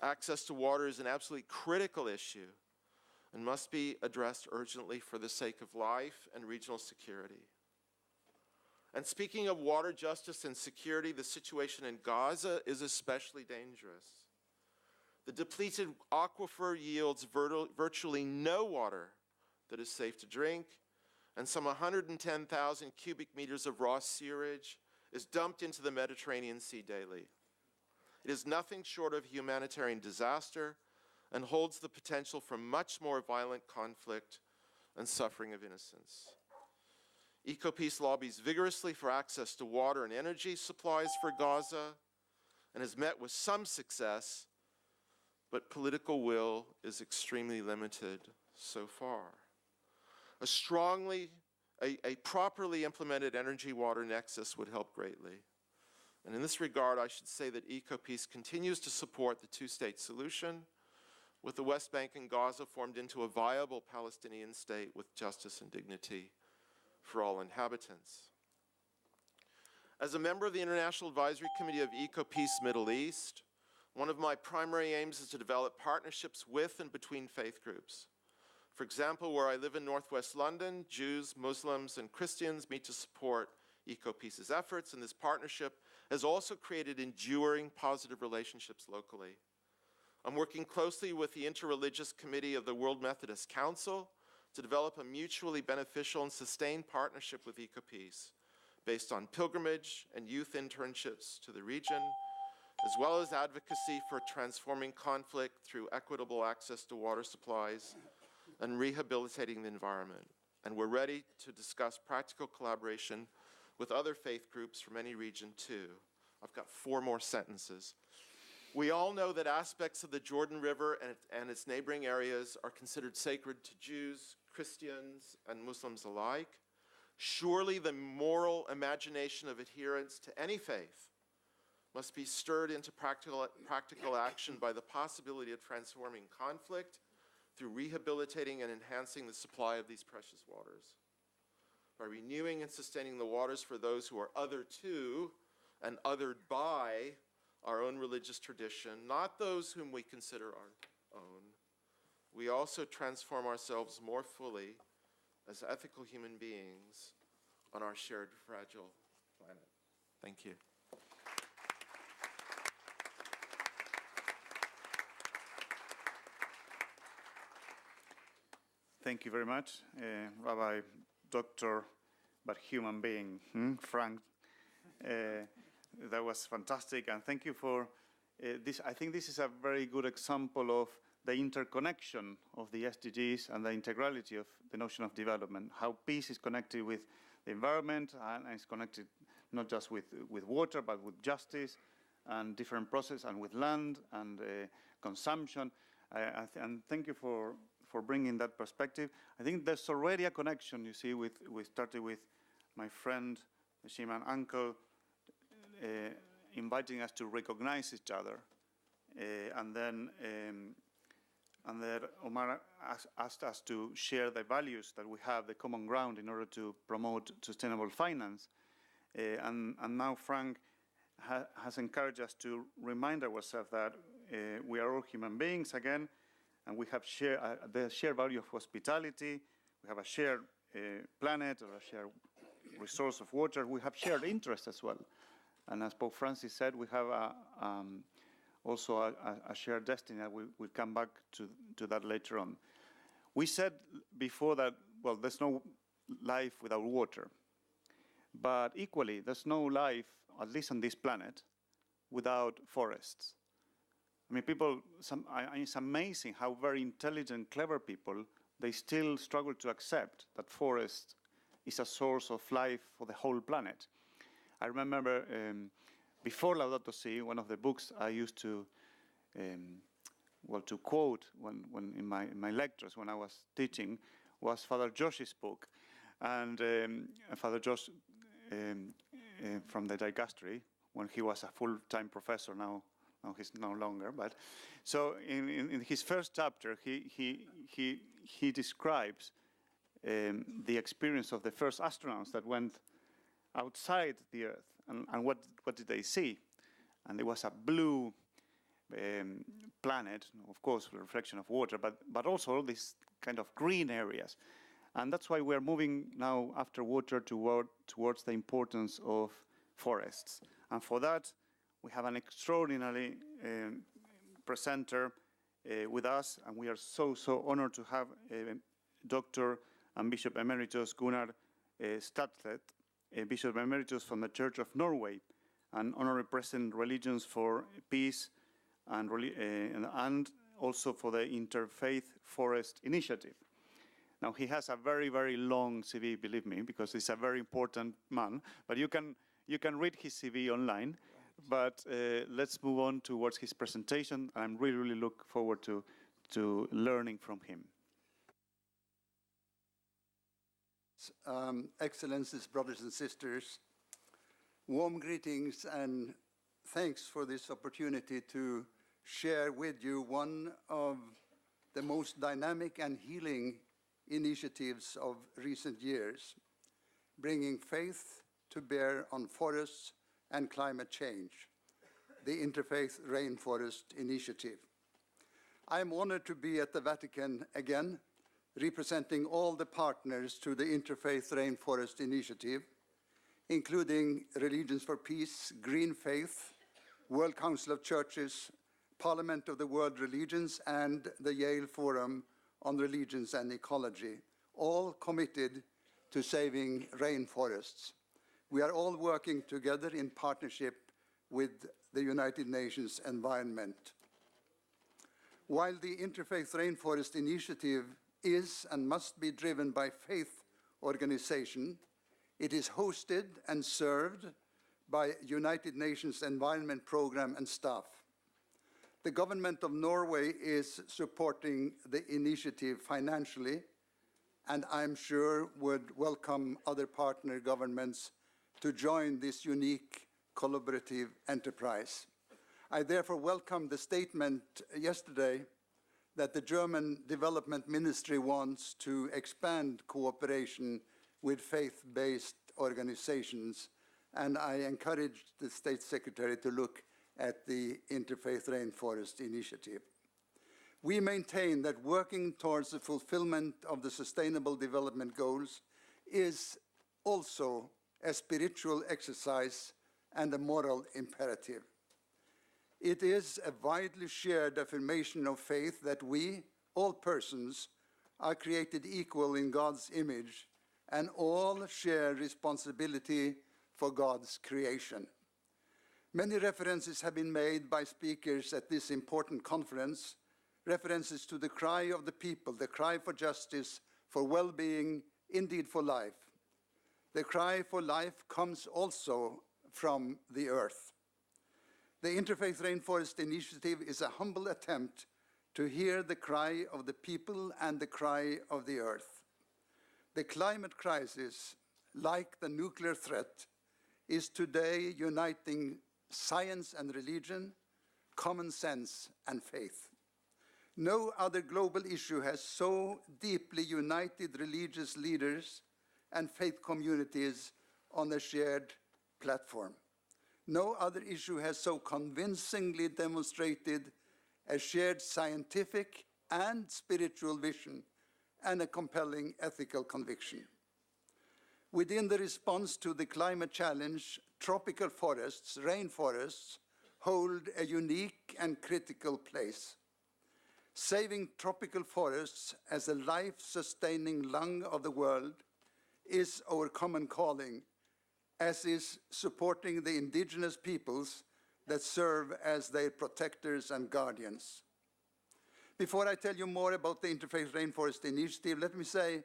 access to water is an absolutely critical issue and must be addressed urgently for the sake of life and regional security. And speaking of water justice and security, the situation in Gaza is especially dangerous. The depleted aquifer yields virtually no water that is safe to drink, and some 110,000 cubic meters of raw sewage is dumped into the Mediterranean Sea daily. It is nothing short of a humanitarian disaster and holds the potential for much more violent conflict and suffering of innocents. EcoPeace lobbies vigorously for access to water and energy supplies for Gaza and has met with some success, but political will is extremely limited so far. A properly implemented energy-water nexus would help greatly. And in this regard, I should say that EcoPeace continues to support the two-state solution, with the West Bank and Gaza formed into a viable Palestinian state with justice and dignity for all inhabitants. As a member of the International Advisory Committee of EcoPeace Middle East, one of my primary aims is to develop partnerships with and between faith groups. For example, where I live in Northwest London, Jews, Muslims, and Christians meet to support EcoPeace's efforts, and this partnership has also created enduring positive relationships locally. I'm working closely with the Interreligious Committee of the World Methodist Council to develop a mutually beneficial and sustained partnership with EcoPeace based on pilgrimage and youth internships to the region, as well as advocacy for transforming conflict through equitable access to water supplies and rehabilitating the environment. And we're ready to discuss practical collaboration with other faith groups from any region too. I've got 4 more sentences. We all know that aspects of the Jordan River and its neighboring areas are considered sacred to Jews, Christians, and Muslims alike. Surely the moral imagination of adherents to any faith must be stirred into practical action by the possibility of transforming conflict through rehabilitating and enhancing the supply of these precious waters, by renewing and sustaining the waters for those who are other to and othered by our own religious tradition, not those whom we consider our own. We also transform ourselves more fully as ethical human beings on our shared fragile planet. Thank you. Thank you very much, Rabbi, Doctor, but human being, Frank. That was fantastic, and thank you for I think this is a very good example of the interconnection of the SDGs and the integrality of the notion of development, how peace is connected with the environment and is connected not just with water, but with justice and different processes, and with land and consumption. And thank you for bringing that perspective. I think there's already a connection, you see, we started with my friend, Shaman Uncle, inviting us to recognize each other. And then Omar asked us to share the values that we have, the common ground, in order to promote sustainable finance. And now Frank has encouraged us to remind ourselves that we are all human beings again, and we have the shared value of hospitality. We have a shared planet, or a shared resource of water. We have shared interests as well. And as Pope Francis said, we have also a shared destiny. We'll come back to that later on. We said before that, well, there's no life without water. But equally, there's no life, at least on this planet, without forests. I mean, it's amazing how very intelligent, clever people, they still struggle to accept that forest is a source of life for the whole planet. I remember before Laudato Si, one of the books I used to quote when in my lectures when I was teaching was Father Josh's book, and Father Josh from the dicastery when he was a full-time professor. Now he's no longer. But so in his first chapter, he describes the experience of the first astronauts that went outside the Earth, and what did they see? And there was a blue planet, of course, a reflection of water, but also all these kind of green areas. And that's why we're moving now after water towards the importance of forests. And for that, we have an extraordinary presenter with us, and we are so honored to have Dr. and Bishop Emeritus Gunnar Stadtlet, Bishop Emeritus from the Church of Norway, and Honorary President Religions for Peace, and also for the Interfaith Forest Initiative. Now, he has a very, very long CV, believe me, because he's a very important man, but you can read his CV online. But let's move on towards his presentation. I'm really look forward to learning from him. Excellencies, brothers and sisters, warm greetings and thanks for this opportunity to share with you one of the most dynamic and healing initiatives of recent years, bringing faith to bear on forests and climate change, the Interfaith Rainforest Initiative. I am honored to be at the Vatican again, representing all the partners to the Interfaith Rainforest Initiative, including Religions for Peace, Green Faith, World Council of Churches, Parliament of the World Religions, and the Yale Forum on Religions and Ecology, all committed to saving rainforests. We are all working together in partnership with the United Nations Environment. While the Interfaith Rainforest Initiative is and must be driven by faith organization, it is hosted and served by United Nations Environment Program and staff. The government of Norway is supporting the initiative financially, and I'm sure would welcome other partner governments to join this unique collaborative enterprise. I therefore welcome the statement yesterday that the German Development Ministry wants to expand cooperation with faith-based organizations, and I encourage the State Secretary to look at the Interfaith Rainforest Initiative. We maintain that working towards the fulfillment of the Sustainable Development Goals is also a spiritual exercise and a moral imperative. It is a widely shared affirmation of faith that we, all persons, are created equal in God's image and all share responsibility for God's creation. Many references have been made by speakers at this important conference, references to the cry of the people, the cry for justice, for well-being, indeed for life. The cry for life comes also from the earth. The Interfaith Rainforest Initiative is a humble attempt to hear the cry of the people and the cry of the earth. The climate crisis, like the nuclear threat, is today uniting science and religion, common sense and faith. No other global issue has so deeply united religious leaders and faith communities on a shared platform. No other issue has so convincingly demonstrated a shared scientific and spiritual vision and a compelling ethical conviction. Within the response to the climate challenge, tropical forests, rainforests, hold a unique and critical place. Saving tropical forests as a life-sustaining lung of the world is our common calling, as is supporting the indigenous peoples that serve as their protectors and guardians. Before I tell you more about the Interfaith Rainforest Initiative, let me say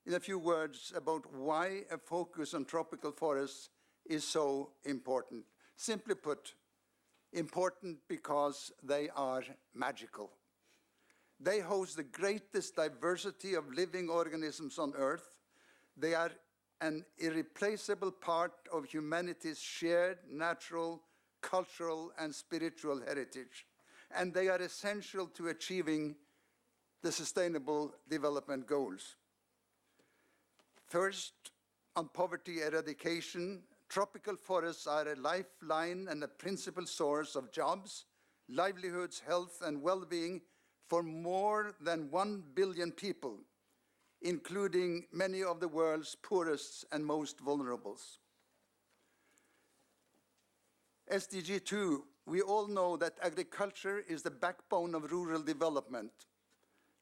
in a few words about why a focus on tropical forests is so important. Simply put, important because they are magical. They host the greatest diversity of living organisms on Earth. They are an irreplaceable part of humanity's shared natural, cultural, and spiritual heritage. And they are essential to achieving the Sustainable Development Goals. First, on poverty eradication, tropical forests are a lifeline and a principal source of jobs, livelihoods, health, and well-being for more than 1 billion people, including many of the world's poorest and most vulnerables. SDG 2, we all know that agriculture is the backbone of rural development.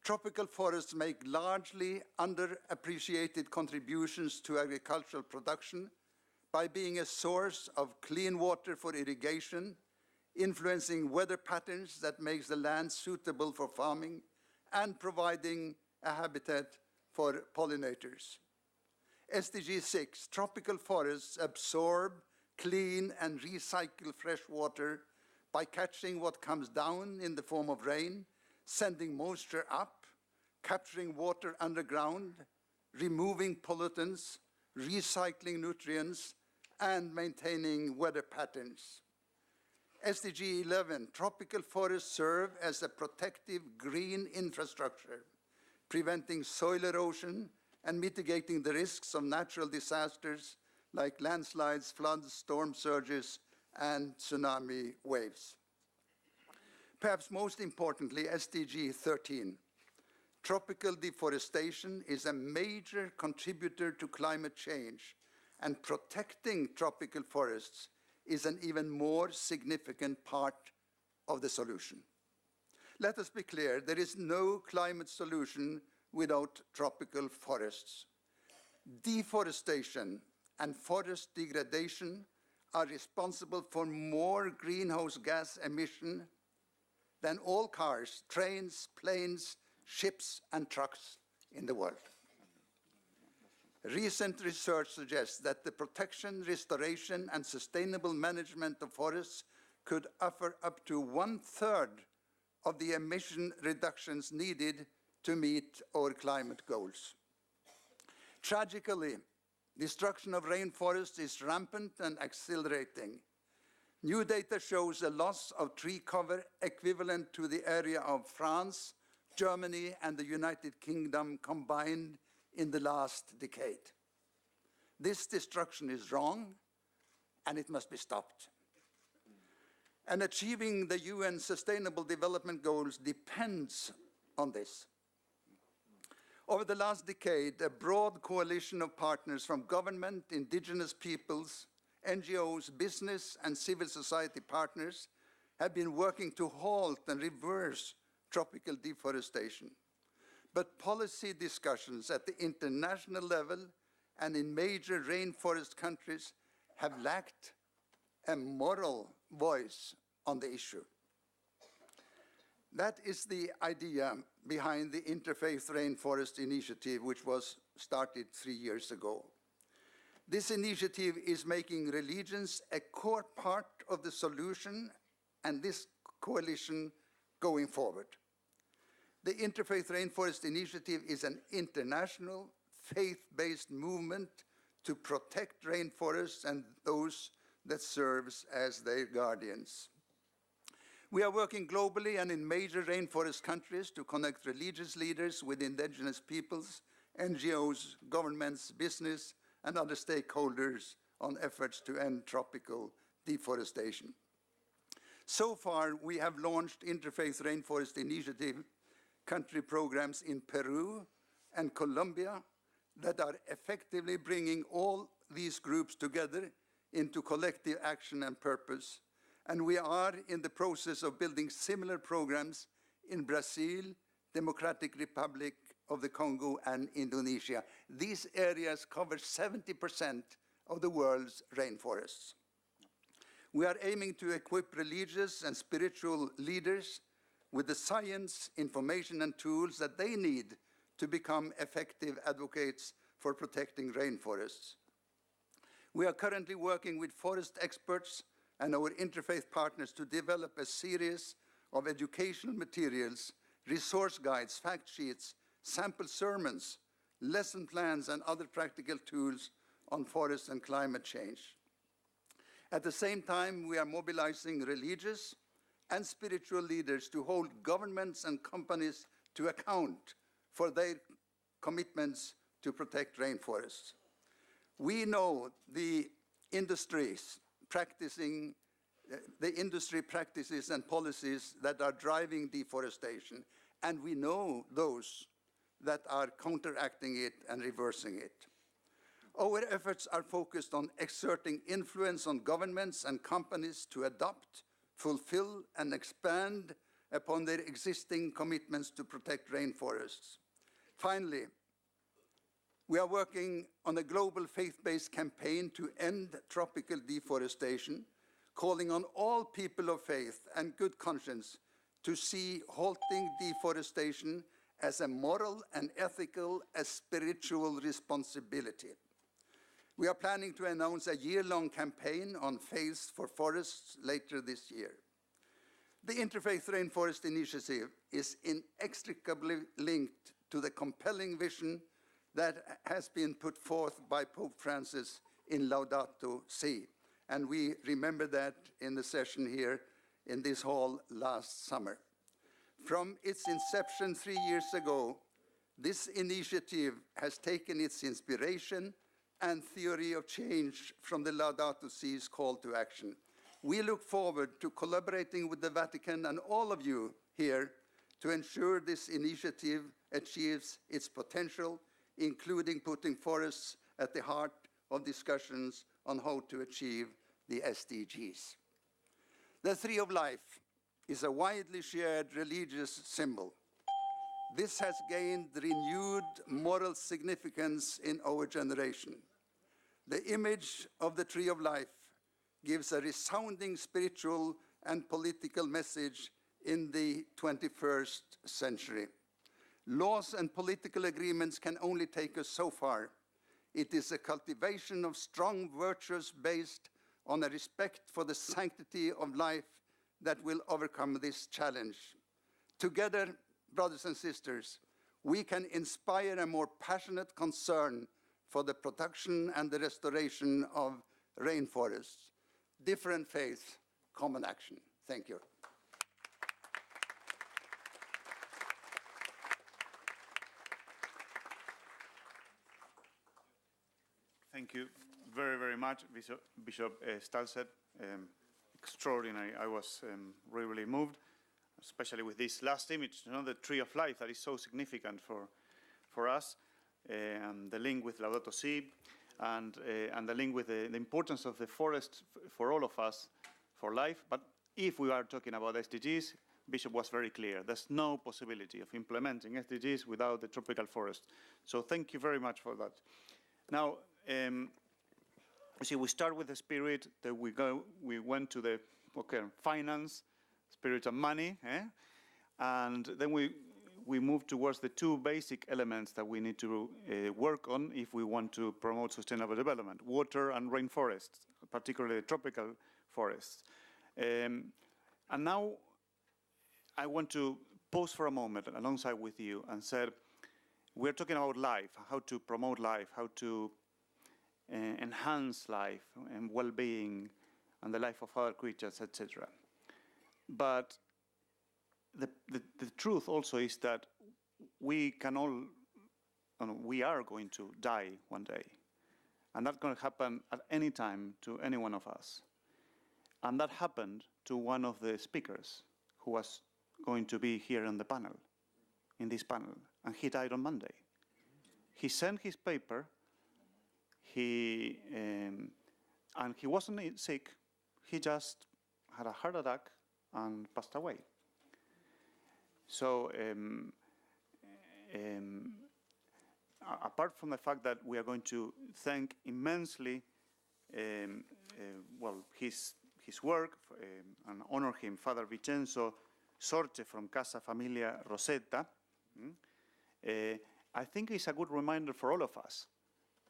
Tropical forests make largely underappreciated contributions to agricultural production by being a source of clean water for irrigation, influencing weather patterns that makes the land suitable for farming, and providing a habitat for pollinators. SDG 6, tropical forests absorb, clean, and recycle fresh water by catching what comes down in the form of rain, sending moisture up, capturing water underground, removing pollutants, recycling nutrients, and maintaining weather patterns. SDG 11, tropical forests serve as a protective green infrastructure, preventing soil erosion and mitigating the risks of natural disasters like landslides, floods, storm surges, and tsunami waves. Perhaps most importantly, SDG 13. Tropical deforestation is a major contributor to climate change, and protecting tropical forests is an even more significant part of the solution. Let us be clear, there is no climate solution without tropical forests. Deforestation and forest degradation are responsible for more greenhouse gas emission than all cars, trains, planes, ships, and trucks in the world. Recent research suggests that the protection, restoration, and sustainable management of forests could offer up to 1/3 of the emission reductions needed to meet our climate goals. Tragically, destruction of rainforests is rampant and accelerating. New data shows a loss of tree cover equivalent to the area of France, Germany, and the United Kingdom combined in the last decade. This destruction is wrong, and it must be stopped. And achieving the UN Sustainable Development Goals depends on this. Over the last decade, a broad coalition of partners from government, indigenous peoples, NGOs, business, and civil society partners have been working to halt and reverse tropical deforestation. But policy discussions at the international level and in major rainforest countries have lacked a moral voice on the issue. That is the idea behind the Interfaith Rainforest Initiative, which was started 3 years ago. This initiative is making religions a core part of the solution and this coalition going forward. The Interfaith Rainforest Initiative is an international, faith-based movement to protect rainforests and those that serves as their guardians. We are working globally and in major rainforest countries to connect religious leaders with indigenous peoples, NGOs, governments, business, and other stakeholders on efforts to end tropical deforestation. So far, we have launched Interfaith Rainforest Initiative country programs in Peru and Colombia that are effectively bringing all these groups together into collective action and purpose. And we are in the process of building similar programs in Brazil, Democratic Republic of the Congo, and Indonesia. These areas cover 70% of the world's rainforests. We are aiming to equip religious and spiritual leaders with the science, information, and tools that they need to become effective advocates for protecting rainforests. We are currently working with forest experts and our interfaith partners to develop a series of educational materials, resource guides, fact sheets, sample sermons, lesson plans, and other practical tools on forest and climate change. At the same time, we are mobilizing religious and spiritual leaders to hold governments and companies to account for their commitments to protect rainforests. We know the industry practices and policies that are driving deforestation, and we know those that are counteracting it and reversing it. Our efforts are focused on exerting influence on governments and companies to adopt, fulfill, and expand upon their existing commitments to protect rainforests. Finally, we are working on a global faith-based campaign to end tropical deforestation, calling on all people of faith and good conscience to see halting deforestation as a moral and ethical, as spiritual responsibility. We are planning to announce a year-long campaign on faith for forests later this year. The Interfaith Rainforest Initiative is inextricably linked to the compelling vision that has been put forth by Pope Francis in Laudato Si. And we remember that in the session here in this hall last summer. From its inception 3 years ago, this initiative has taken its inspiration and theory of change from the Laudato Si's call to action. We look forward to collaborating with the Vatican and all of you here to ensure this initiative achieves its potential, including putting forests at the heart of discussions on how to achieve the SDGs. The Tree of Life is a widely shared religious symbol. This has gained renewed moral significance in our generation. The image of the Tree of Life gives a resounding spiritual and political message in the 21st century. Laws and political agreements can only take us so far. It is a cultivation of strong virtues based on a respect for the sanctity of life that will overcome this challenge. Together, brothers and sisters, we can inspire a more passionate concern for the protection and the restoration of rainforests. Different faiths, common action. Thank you. Thank you very, very much, Bishop Stalset. Extraordinary. I was really moved, especially with this last image, the Tree of Life that is so significant for us, and the link with Laudato Si, and the link with the importance of the forest for all of us, for life. But if we are talking about SDGs, Bishop was very clear. There's no possibility of implementing SDGs without the tropical forest. So thank you very much for that. Now, you see, we start with the spirit that we went to the okay, finance, spiritual money, and then we move towards the two basic elements that we need to work on if we want to promote sustainable development: water and rainforests, particularly tropical forests. And now I want to pause for a moment alongside with you and say, we're talking about life, how to promote life, how to enhance life and well-being and the life of other creatures, etc. But the truth also is that we are going to die one day. And that's going to happen at any time to any one of us. And that happened to one of the speakers who was going to be here in the panel, in this panel, and he died on Monday. He sent his paper, and he wasn't sick, he just had a heart attack and passed away. So apart from the fact that we are going to thank immensely his work and honor him, Father Vincenzo Sorte from Casa Familia Rosetta, I think it's a good reminder for all of us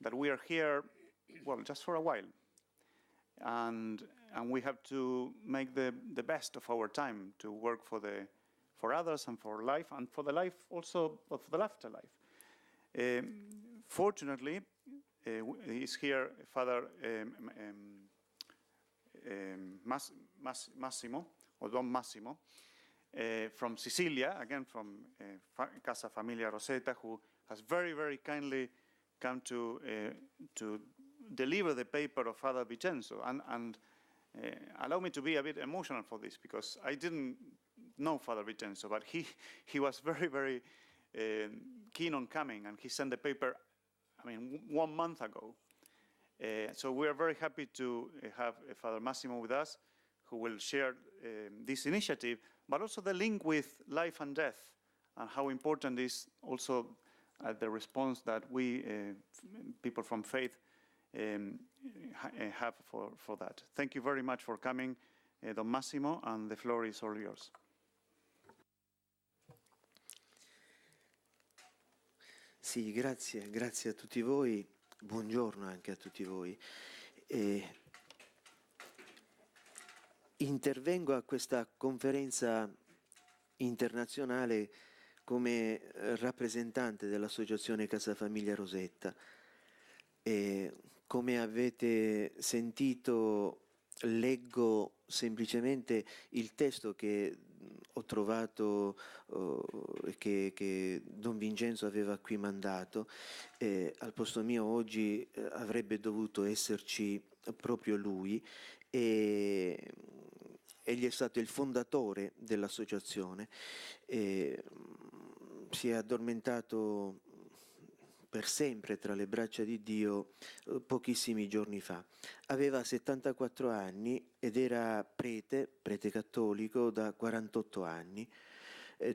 that we are here, well, just for a while. And we have to make the best of our time to work for others and for life, and for the life also of the afterlife. Fortunately, is here Father Massimo, or Don Massimo, from Sicilia, again from Casa Familia Rosetta, who has very, very kindly come to deliver the paper of Father Vincenzo. And allow me to be a bit emotional for this, because I didn't know Father Vincenzo, but he was very, very keen on coming, and he sent the paper, 1 month ago. So we are very happy to have Father Massimo with us, who will share this initiative, but also the link with life and death, and how important is also the response that we, people from faith, have for that. Thank you very much for coming, Don Massimo, and the floor is all yours. Sì, grazie a tutti voi, buongiorno anche a tutti voi. Intervengo a questa conferenza internazionale come rappresentante dell'Associazione Casa Famiglia Rosetta. Come avete sentito, leggo semplicemente il testo che ho trovato, che Don Vincenzo aveva qui mandato. Al posto mio oggi avrebbe dovuto esserci proprio lui, e egli è stato il fondatore dell'associazione. Si è addormentato per sempre tra le braccia di Dio pochissimi giorni fa. Aveva 74 anni ed era prete cattolico da 48 anni.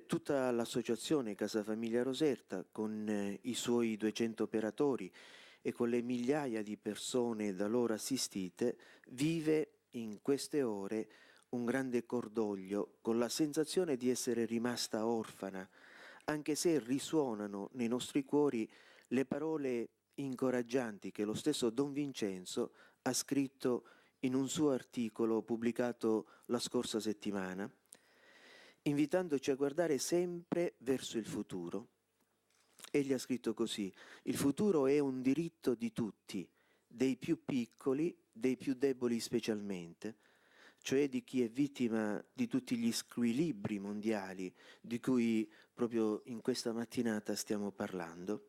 Tutta l'associazione Casa Famiglia Rosetta, con i suoi 200 operatori e con le migliaia di persone da loro assistite, vive in queste ore un grande cordoglio, con la sensazione di essere rimasta orfana, anche se risuonano nei nostri cuori le parole incoraggianti che lo stesso Don Vincenzo ha scritto in un suo articolo pubblicato la scorsa settimana, invitandoci a guardare sempre verso il futuro. Egli ha scritto così: il futuro è un diritto di tutti, dei più piccoli, dei più deboli specialmente, cioè di chi è vittima di tutti gli squilibri mondiali di cui proprio in questa mattinata stiamo parlando.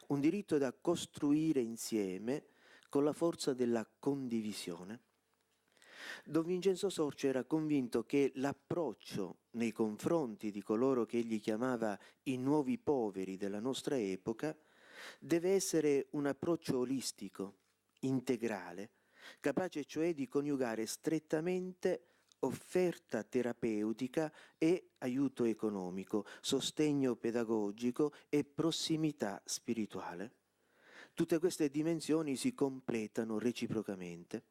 Un diritto da costruire insieme con la forza della condivisione. Don Vincenzo Sorce era convinto che l'approccio nei confronti di coloro che egli chiamava i nuovi poveri della nostra epoca deve essere un approccio olistico, integrale, capace cioè di coniugare strettamente offerta terapeutica e aiuto economico, sostegno pedagogico e prossimità spirituale. Tutte queste dimensioni si completano reciprocamente.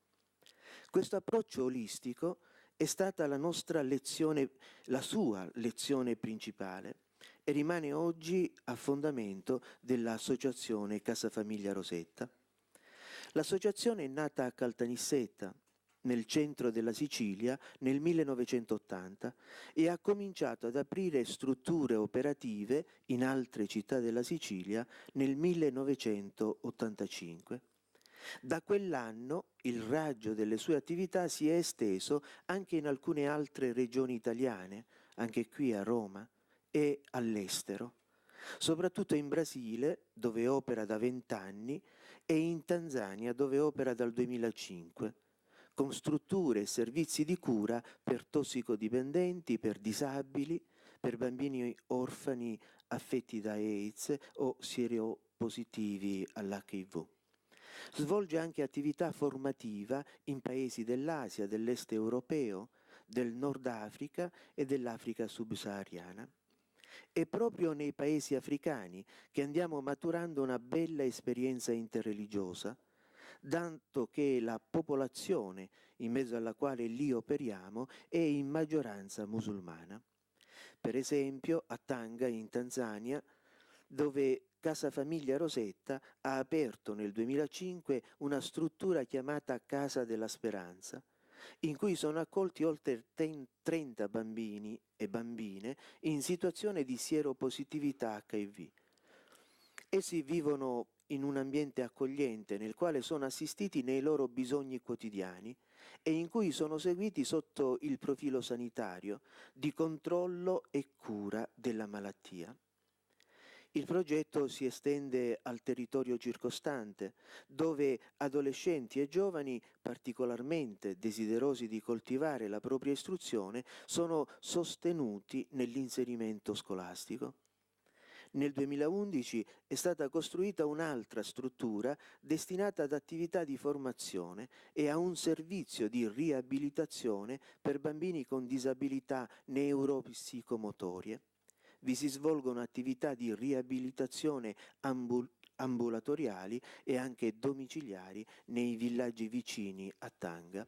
Questo approccio olistico è stata la nostra lezione, la sua lezione principale e rimane oggi a fondamento dell'associazione Casa Famiglia Rosetta. L'associazione è nata a Caltanissetta, nel centro della Sicilia, nel 1980 e ha cominciato ad aprire strutture operative in altre città della Sicilia nel 1985. Da quell'anno il raggio delle sue attività si è esteso anche in alcune altre regioni italiane, anche qui a Roma, e all'estero, soprattutto in Brasile, dove opera da 20 anni, e in Tanzania, dove opera dal 2005, con strutture e servizi di cura per tossicodipendenti, per disabili, per bambini orfani affetti da AIDS o sieropositivi all'HIV. Svolge anche attività formativa in paesi dell'Asia, dell'est europeo, del Nord Africa e dell'Africa subsahariana. È proprio nei paesi africani che andiamo maturando una bella esperienza interreligiosa, tanto che la popolazione in mezzo alla quale lì operiamo è in maggioranza musulmana. Per esempio a Tanga, in Tanzania, dove Casa Famiglia Rosetta ha aperto nel 2005 una struttura chiamata Casa della Speranza, in cui sono accolti oltre 30 bambini e bambine in situazione di sieropositività HIV. Essi vivono in un ambiente accogliente nel quale sono assistiti nei loro bisogni quotidiani e in cui sono seguiti sotto il profilo sanitario di controllo e cura della malattia. Il progetto si estende al territorio circostante, dove adolescenti e giovani particolarmente desiderosi di coltivare la propria istruzione sono sostenuti nell'inserimento scolastico. Nel 2011 è stata costruita un'altra struttura destinata ad attività di formazione e a un servizio di riabilitazione per bambini con disabilità neuropsicomotorie. Vi si svolgono attività di riabilitazione ambulatoriali e anche domiciliari nei villaggi vicini a Tanga.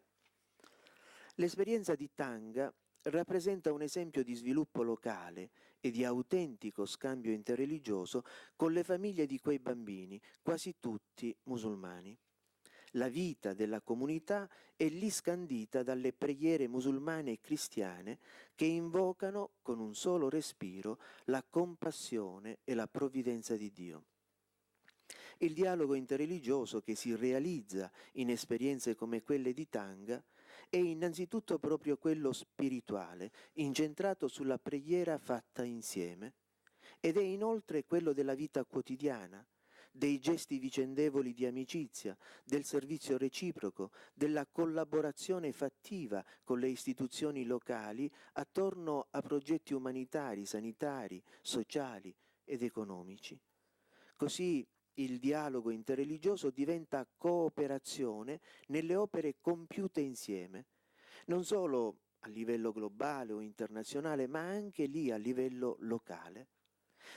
L'esperienza di Tanga rappresenta un esempio di sviluppo locale e di autentico scambio interreligioso con le famiglie di quei bambini, quasi tutti musulmani. La vita della comunità è lì scandita dalle preghiere musulmane e cristiane che invocano con un solo respiro la compassione e la provvidenza di Dio. Il dialogo interreligioso che si realizza in esperienze come quelle di Tanga è innanzitutto proprio quello spirituale, incentrato sulla preghiera fatta insieme, ed è inoltre quello della vita quotidiana, dei gesti vicendevoli di amicizia, del servizio reciproco, della collaborazione fattiva con le istituzioni locali attorno a progetti umanitari, sanitari, sociali ed economici. Così il dialogo interreligioso diventa cooperazione nelle opere compiute insieme, non solo a livello globale o internazionale, ma anche lì a livello locale.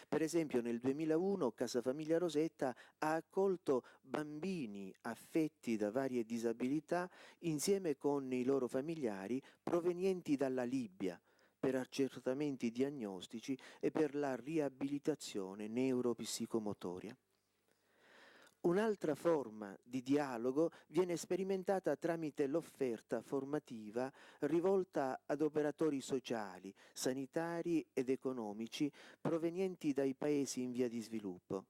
Per esempio nel 2001 Casa Famiglia Rosetta ha accolto bambini affetti da varie disabilità insieme con i loro familiari provenienti dalla Libia per accertamenti diagnostici e per la riabilitazione neuropsicomotoria. Un'altra forma di dialogo viene sperimentata tramite l'offerta formativa rivolta ad operatori sociali, sanitari ed economici provenienti dai paesi in via di sviluppo.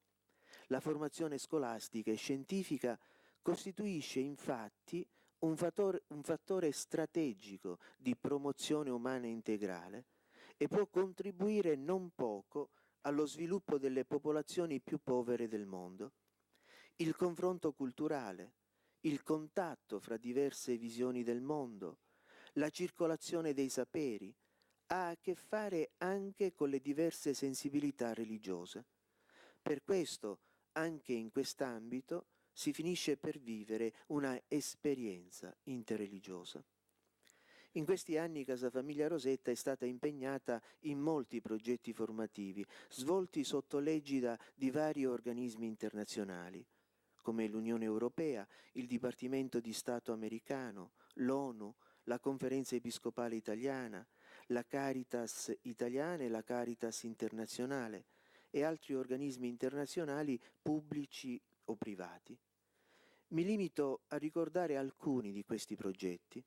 La formazione scolastica e scientifica costituisce infatti un fattore strategico di promozione umana integrale e può contribuire non poco allo sviluppo delle popolazioni più povere del mondo. Il confronto culturale, il contatto fra diverse visioni del mondo, la circolazione dei saperi, ha a che fare anche con le diverse sensibilità religiose. Per questo, anche in quest'ambito, si finisce per vivere una esperienza interreligiosa. In questi anni Casa Famiglia Rosetta è stata impegnata in molti progetti formativi, svolti sotto l'egida di vari organismi internazionali, come l'Unione Europea, il Dipartimento di Stato americano, l'ONU, la Conferenza Episcopale Italiana, la Caritas Italiana e la Caritas Internazionale e altri organismi internazionali pubblici o privati. Mi limito a ricordare alcuni di questi progetti.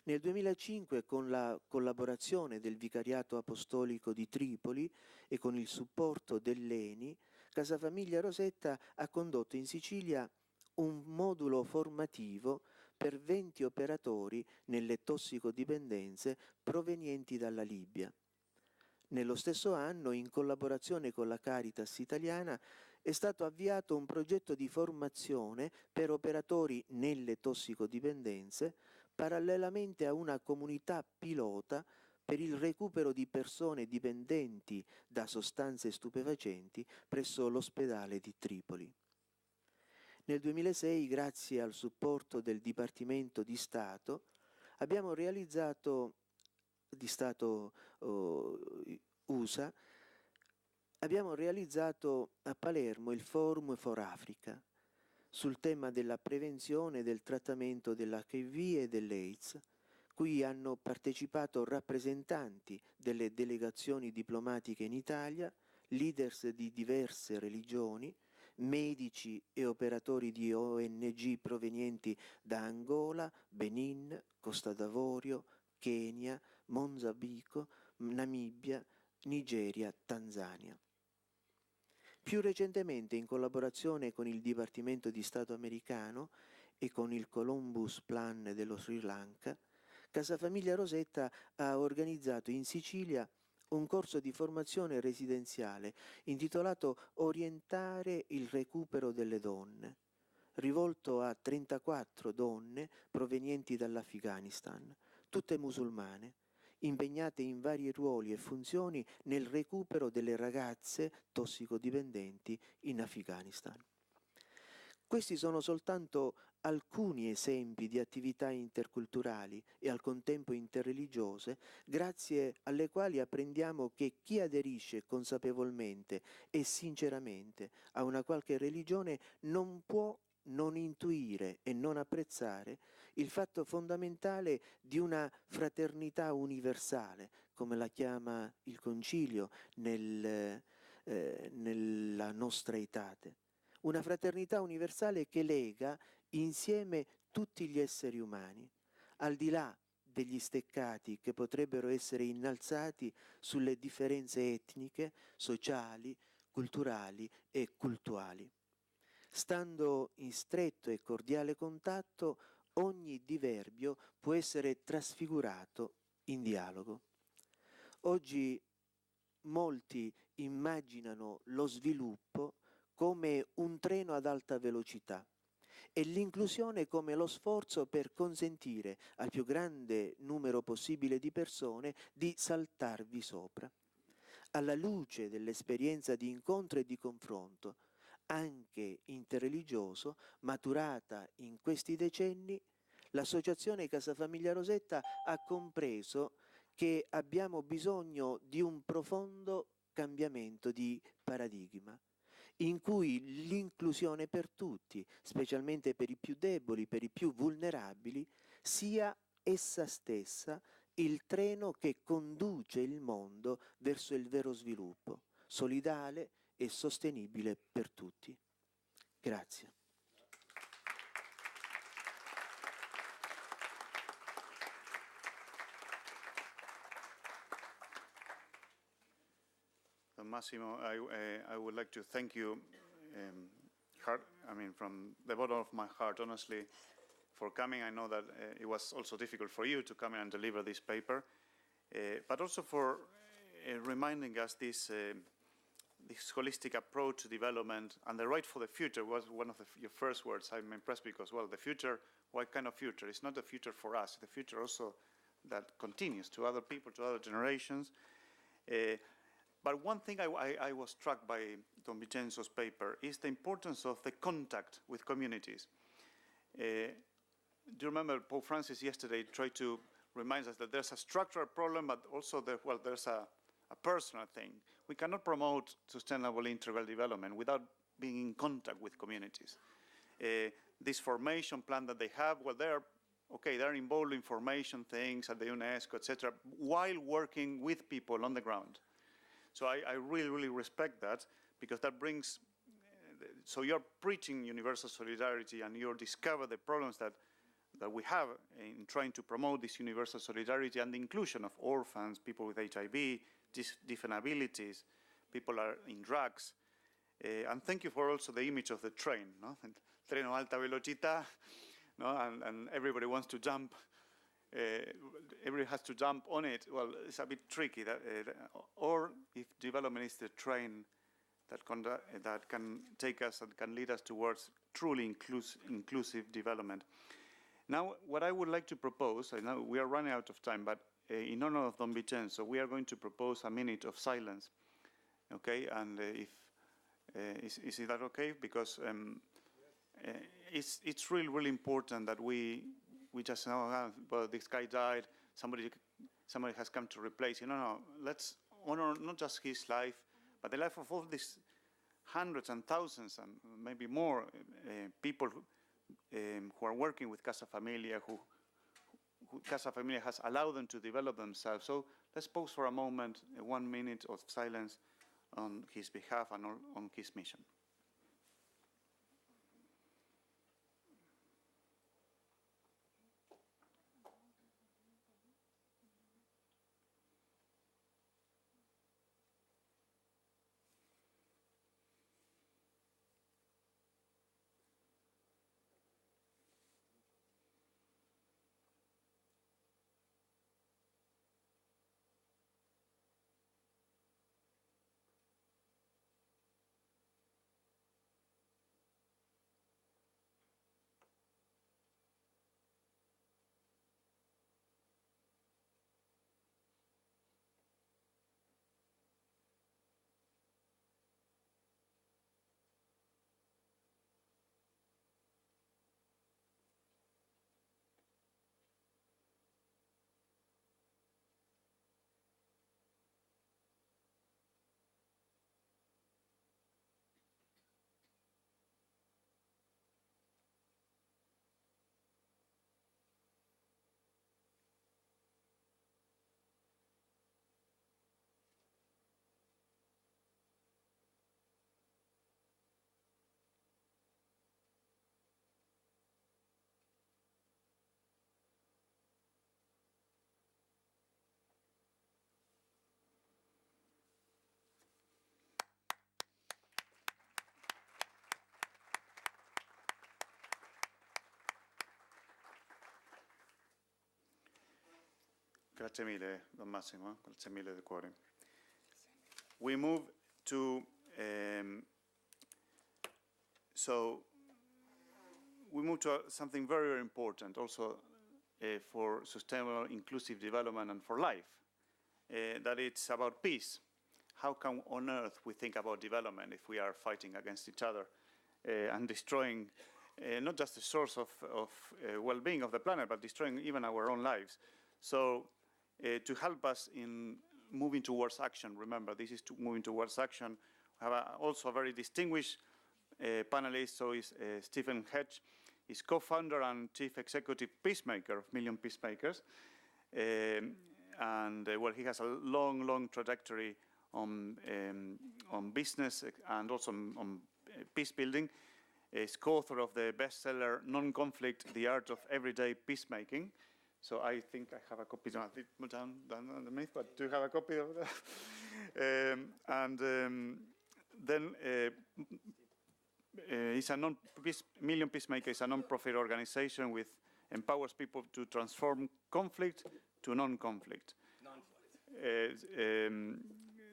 Nel 2005, con la collaborazione del Vicariato Apostolico di Tripoli e con il supporto dell'ENI, Casa Famiglia Rosetta ha condotto in Sicilia un modulo formativo per 20 operatori nelle tossicodipendenze provenienti dalla Libia. Nello stesso anno, in collaborazione con la Caritas italiana, è stato avviato un progetto di formazione per operatori nelle tossicodipendenze, parallelamente a una comunità pilota per il recupero di persone dipendenti da sostanze stupefacenti presso l'ospedale di Tripoli. Nel 2006, grazie al supporto del Dipartimento di Stato, abbiamo realizzato USA, abbiamo realizzato a Palermo il Forum for Africa sul tema della prevenzione e del trattamento dell'HIV e dell'AIDS, cui hanno partecipato rappresentanti delle delegazioni diplomatiche in Italia, leaders di diverse religioni, medici e operatori di ONG provenienti da Angola, Benin, Costa d'Avorio, Kenya, Mozambico, Namibia, Nigeria, Tanzania. Più recentemente, in collaborazione con il Dipartimento di Stato americano e con il Columbus Plan dello Sri Lanka, Casa Famiglia Rosetta ha organizzato in Sicilia un corso di formazione residenziale intitolato Orientare il recupero delle donne, rivolto a 34 donne provenienti dall'Afghanistan, tutte musulmane, impegnate in vari ruoli e funzioni nel recupero delle ragazze tossicodipendenti in Afghanistan. Questi sono soltanto alcuni esempi di attività interculturali e al contempo interreligiose, grazie alle quali apprendiamo che chi aderisce consapevolmente e sinceramente a una qualche religione non può non intuire e non apprezzare il fatto fondamentale di una fraternità universale, come la chiama il Concilio nella nostra Aetate. Una fraternità universale che lega insieme tutti gli esseri umani, al di là degli steccati che potrebbero essere innalzati sulle differenze etniche, sociali, culturali e cultuali. Stando in stretto e cordiale contatto, ogni diverbio può essere trasfigurato in dialogo. Oggi molti immaginano lo sviluppo come un treno ad alta velocità e l'inclusione come lo sforzo per consentire al più grande numero possibile di persone di saltarvi sopra. Alla luce dell'esperienza di incontro e di confronto, anche interreligioso, maturata in questi decenni, l'Associazione Casa Famiglia Rosetta ha compreso che abbiamo bisogno di un profondo cambiamento di paradigma, in cui l'inclusione per tutti, specialmente per i più deboli, per i più vulnerabili, sia essa stessa il treno che conduce il mondo verso il vero sviluppo, solidale e sostenibile per tutti. Grazie. Massimo, I would like to thank you from the bottom of my heart, honestly, for coming. I know that it was also difficult for you to come in and deliver this paper, but also for reminding us this holistic approach to development and the right for the future was one of your first words. I'm impressed because, well, the future, what kind of future? It's not the future for us, the future also that continues to other people, to other generations. But one thing I was struck by Don Vincenzo's paper is the importance of the contact with communities. Do you remember Pope Francis yesterday tried to remind us that there's a structural problem, but also there's a personal thing. We cannot promote sustainable integral development without being in contact with communities. This formation plan that they have, well, they're okay, they're involved in formation things at the UNESCO, etc., while working with people on the ground. So I really, really respect that, because that brings, so you're preaching universal solidarity and you discover the problems that we have in trying to promote this universal solidarity and the inclusion of orphans, people with HIV, different abilities, people are in drugs. And thank you for also the image of the train, no? Treno alta velocità, no? And everybody wants to jump. Everybody has to jump on it. Well, it's a bit tricky. Or if development is the train that can take us and can lead us towards truly inclusive development. Now, what I would like to propose, I know we are running out of time, but in honor of Don Vincenzo, we are going to propose a minute of silence. Okay, and is that okay? Because it's really, really important that we just know, well, this guy died, somebody has come to replace him. No, let's honor not just his life, but the life of all these hundreds and thousands and maybe more people who are working with Casa Familia, who Casa Familia has allowed them to develop themselves. So let's pause for a moment, 1 minute of silence on his behalf and on his mission. Grazie mille, Don Massimo. Grazie mille di cuore. We move to something very, very important also for sustainable, inclusive development and for life. That it's about peace. How come on earth we think about development if we are fighting against each other and destroying not just the source of well-being of the planet, but destroying even our own lives? So to help us in moving towards action, remember, this is moving towards action. We have also a very distinguished panelist, so is Stephen Hedge. He's co-founder and chief executive Peacemaker of Million Peacemakers. Well, he has a long, long trajectory on business and also on peace building. He's co-author of the bestseller Non-Conflict, The Art of Everyday Peacemaking. So I think I have a copy down underneath, but do you have a copy of that? Then it's a Million Peacemaker is a non-profit organization which empowers people to transform conflict to non-conflict.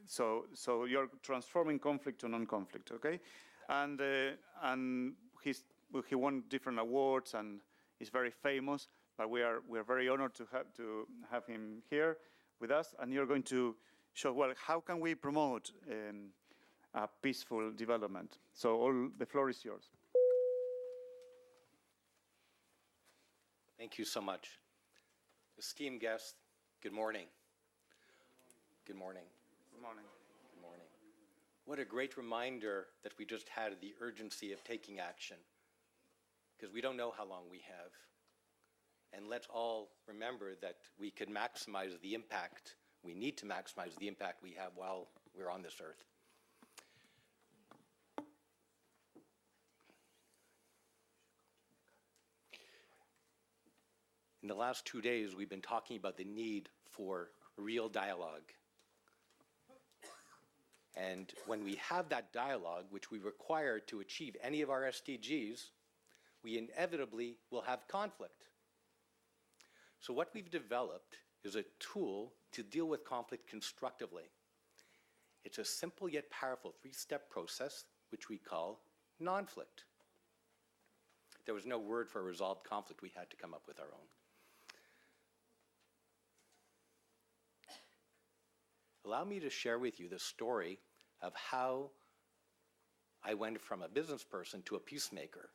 So you're transforming conflict to non-conflict, okay? And he won different awards and is very famous. But we are very honored to have him here with us, and you're going to show, well, how can we promote a peaceful development? So the floor is yours. Thank you so much. Esteemed guests, good morning. Good morning. Good morning. Good morning. What a great reminder that we just had of the urgency of taking action, because we don't know how long we have. And let's all remember that we can maximize the impact, we need to maximize the impact we have while we're on this earth. In the last 2 days, we've been talking about the need for real dialogue. And when we have that dialogue, which we require to achieve any of our SDGs, we inevitably will have conflict. So what we've developed is a tool to deal with conflict constructively. It's a simple yet powerful 3-step process, which we call non-flict. There was no word for a resolved conflict. We had to come up with our own. Allow me to share with you the story of how I went from a business person to a peacemaker.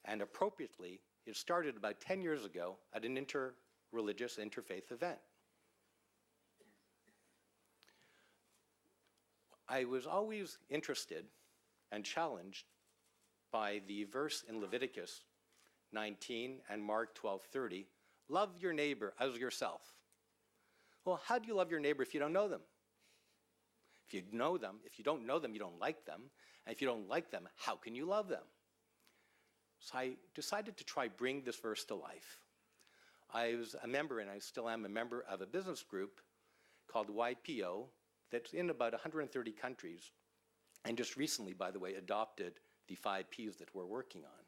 And appropriately, it started about 10 years ago at an interreligious, interfaith event. I was always interested and challenged by the verse in Leviticus 19 and Mark 12:30, love your neighbor as yourself. Well, how do you love your neighbor if you don't know them? If you know them, if you don't know them, you don't like them. And if you don't like them, how can you love them? So I decided to try bring this verse to life. I was a member, and I still am a member, of a business group called YPO that's in about 130 countries, and just recently, by the way, adopted the 5 Ps that we're working on.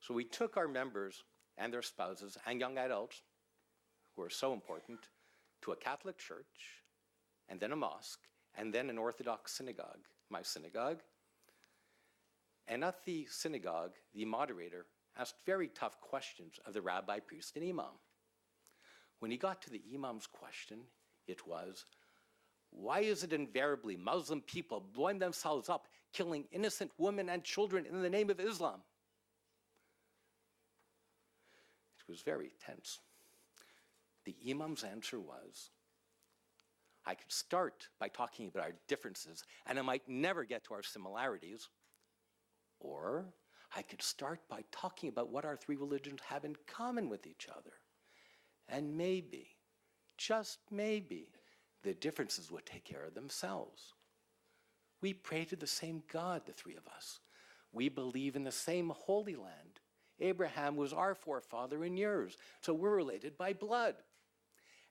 So we took our members and their spouses and young adults, who are so important, to a Catholic church, and then a mosque, and then an Orthodox synagogue, my synagogue. And at the synagogue, the moderator asked very tough questions of the rabbi, priest, and imam. When he got to the imam's question, it was, why is it invariably Muslim people blowing themselves up, killing innocent women and children in the name of Islam? It was very tense. The imam's answer was, I could start by talking about our differences, and I might never get to our similarities, or I could start by talking about what our 3 religions have in common with each other. And maybe, just maybe, the differences would take care of themselves. We pray to the same God, the 3 of us. We believe in the same Holy Land. Abraham was our forefather and yours, so we're related by blood.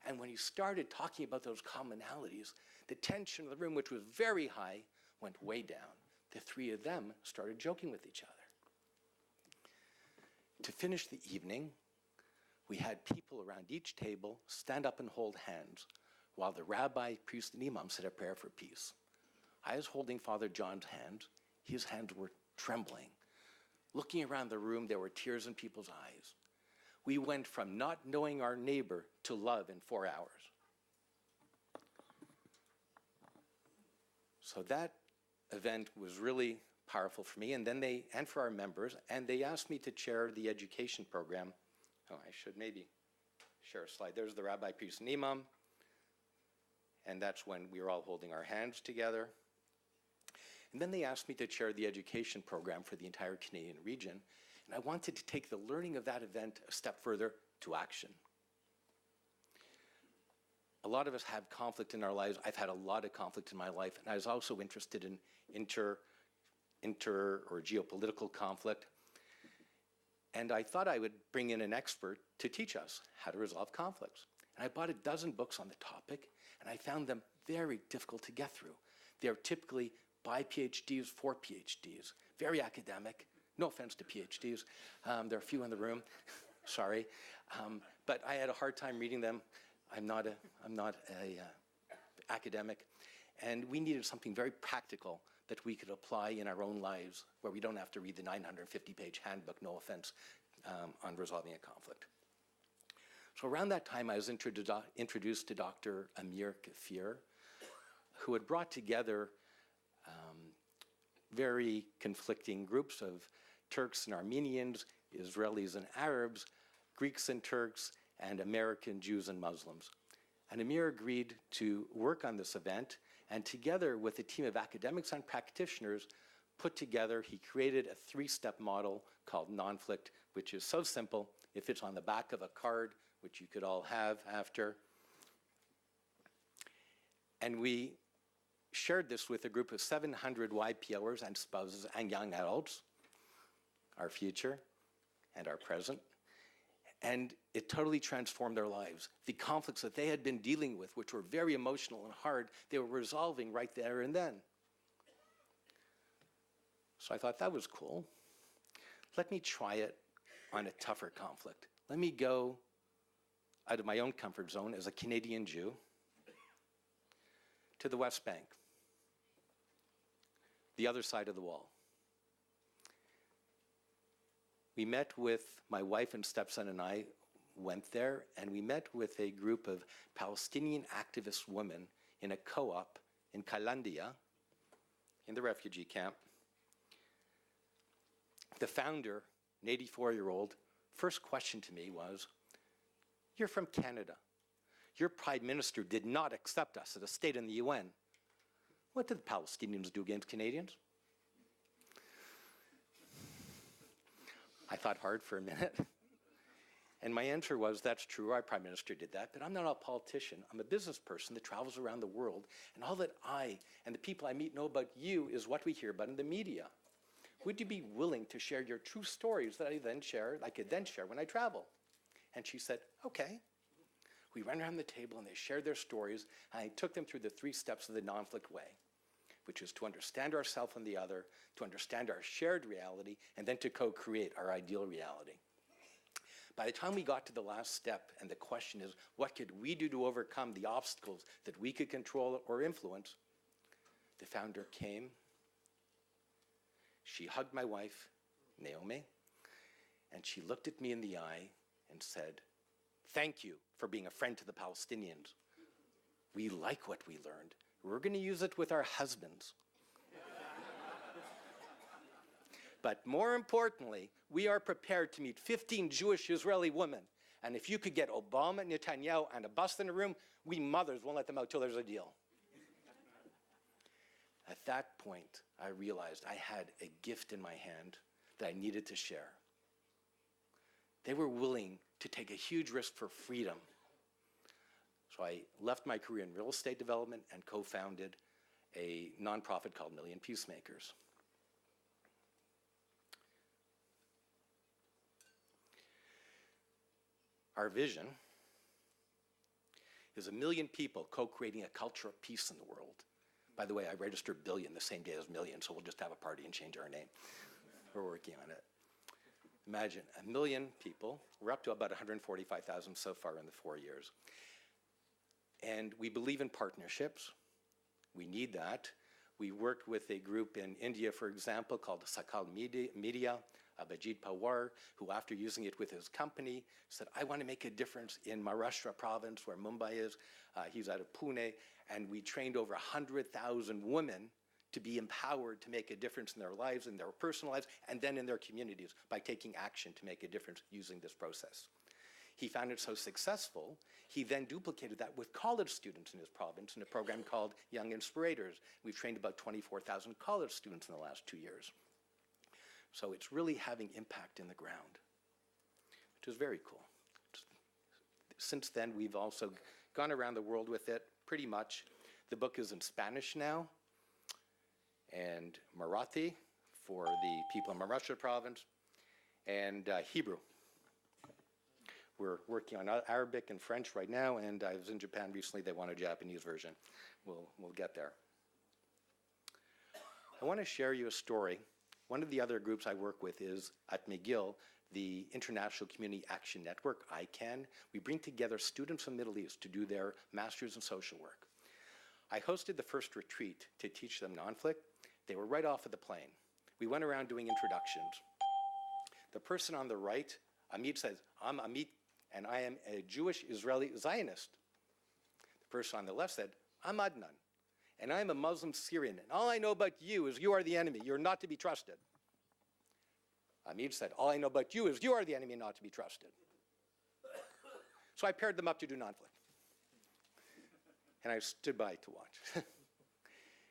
And when he started talking about those commonalities, the tension in the room, which was very high, went way down. The 3 of them started joking with each other. To finish the evening, we had people around each table stand up and hold hands while the rabbi, priest, and imam said a prayer for peace. I was holding Father John's hand. His hands were trembling. Looking around the room, there were tears in people's eyes. We went from not knowing our neighbor to love in 4 hours. So that event was really powerful for me, and for our members, and they asked me to chair the education program. Oh, I should maybe share a slide. There's the rabbi, priest, and imam, and that's when we were all holding our hands together. And then they asked me to chair the education program for the entire Canadian region, and I wanted to take the learning of that event a step further to action. A lot of us have conflict in our lives. I've had a lot of conflict in my life, and I was also interested in inter or geopolitical conflict. And I thought I would bring in an expert to teach us how to resolve conflicts. And I bought a dozen books on the topic, and I found them very difficult to get through. They're typically by PhDs for PhDs, very academic. No offense to PhDs. There are a few in the room, sorry. But I had a hard time reading them. I'm not a academic. And we needed something very practical that we could apply in our own lives, where we don't have to read the 950-page handbook, no offense, on resolving a conflict. So around that time, I was introduced to Dr. Amir Kafir, who had brought together very conflicting groups of Turks and Armenians, Israelis and Arabs, Greeks and Turks, and American Jews and Muslims. And Amir agreed to work on this event, and together with a team of academics and practitioners, put together, he created a 3-step model called Nonflict, which is so simple. It fits on the back of a card, which you could all have after. And we shared this with a group of 700 YPOers and spouses and young adults, our future and our present. And it totally transformed their lives. The conflicts that they had been dealing with, which were very emotional and hard, they were resolving right there and then. So I thought that was cool. Let me try it on a tougher conflict. Let me go out of my own comfort zone as a Canadian Jew to the West Bank, the other side of the wall. We met with, my wife and stepson and I went there, and we met with a group of Palestinian activist women in a co-op in Kalandia, in the refugee camp. The founder, an 84-year-old, first question to me was, "You're from Canada. Your prime minister did not accept us as a state in the UN. What did the Palestinians do against Canadians?" I thought hard for a minute. And my answer was, that's true, our prime minister did that, but I'm not a politician. I'm a business person that travels around the world, and all that I and the people I meet know about you is what we hear about in the media. Would you be willing to share your true stories that I could then share when I travel? And she said, okay. We ran around the table and they shared their stories, and I took them through the 3 steps of the Nonflict way, which is to understand ourselves and the other, to understand our shared reality, and then to co-create our ideal reality. By the time we got to the last step, and the question is, what could we do to overcome the obstacles that we could control or influence? The founder came. She hugged my wife, Naomi, and she looked at me in the eye and said, "Thank you for being a friend to the Palestinians. We like what we learned. We're going to use it with our husbands. But more importantly, we are prepared to meet 15 Jewish Israeli women. And if you could get Obama, Netanyahu, and a bus in a room, we mothers won't let them out till there's a deal." At that point, I realized I had a gift in my hand that I needed to share. They were willing to take a huge risk for freedom. So I left my career in real estate development and co-founded a nonprofit called Million Peacemakers. Our vision is 1 million people co-creating a culture of peace in the world. By the way, I registered billion the same day as million, so we'll just have a party and change our name. We're working on it. Imagine 1 million people. We're up to about 145,000 so far in the 4 years. And we believe in partnerships. We need that. We worked with a group in India, for example, called Sakal Media, Abhijit Pawar, who after using it with his company said, I want to make a difference in Maharashtra province where Mumbai is. He's out of Pune, and we trained over 100,000 women to be empowered to make a difference in their lives, in their personal lives, and then in their communities by taking action to make a difference using this process. He found it so successful, he then duplicated that with college students in his province in a program called Young Inspirators. We've trained about 24,000 college students in the last 2 years. So it's really having impact in the ground, which is very cool. Since then, we've also gone around the world with it, pretty much. The book is in Spanish now, and Marathi for the people in Maharashtra province, and Hebrew. We're working on Arabic and French right now, and I was in Japan recently. They want a Japanese version. We'll get there. I want to share you a story. One of the other groups I work with is at McGill, the International Community Action Network, ICANN. We bring together students from the Middle East to do their Masters in Social Work. I hosted the first retreat to teach them Nonflict. They were right off of the plane. We went around doing introductions. The person on the right, Amit, says, I'm Amit, and I am a Jewish Israeli Zionist. The person on the left said, I'm Adnan, and I'm a Muslim Syrian, and all I know about you is you are the enemy. You're not to be trusted. Amit said, all I know about you is you are the enemy, not to be trusted. So I paired them up to do Nonflict. And I stood by to watch.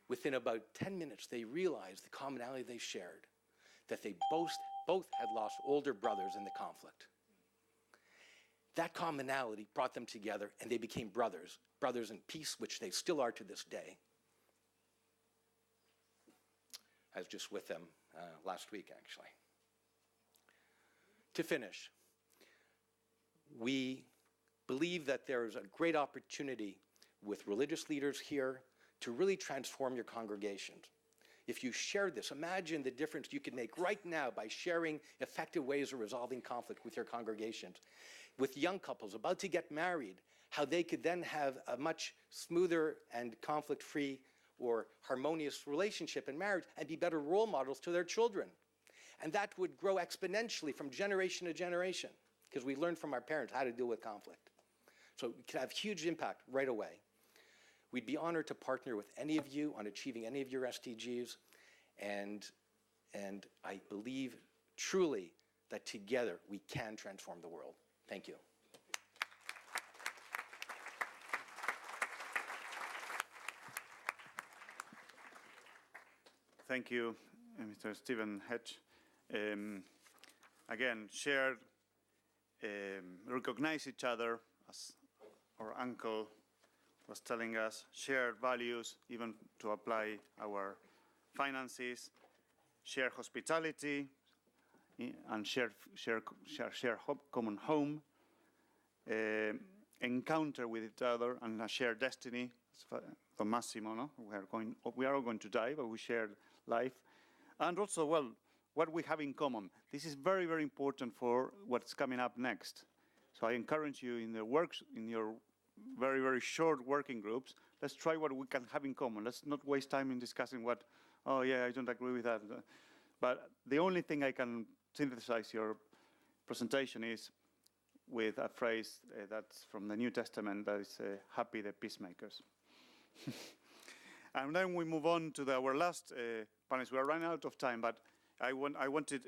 Within about 10 minutes, they realized the commonality they shared, that they both had lost older brothers in the conflict. That commonality brought them together, and they became brothers in peace, which they still are to this day. I was just with them last week, actually. To finish, we believe that there is a great opportunity with religious leaders here to really transform your congregations. If you share this, imagine the difference you can make right now by sharing effective ways of resolving conflict with your congregations. With young couples about to get married, how they could then have a much smoother and conflict-free or harmonious relationship in marriage and be better role models to their children. And that would grow exponentially from generation to generation, because we learned from our parents how to deal with conflict. So we can have huge impact right away. We'd be honored to partner with any of you on achieving any of your SDGs, and I believe truly that together we can transform the world. Thank you. Thank you, Mr. Stephen Hedge. Again, shared, recognize each other, as our uncle was telling us, shared values, even to apply our finances, share hospitality, and share common home, encounter with each other, and a shared destiny. The Massimo, no? We are all going to die, but we share life. And also, well, what we have in common. This is very, very important for what's coming up next. So I encourage you in your very, very short working groups, let's try what we can have in common. Let's not waste time in discussing what, oh yeah, I don't agree with that. But the only thing I can synthesize your presentation is with a phrase that's from the New Testament, that is, happy the peacemakers. And then we move on to our last panelist. We are running out of time, but I wanted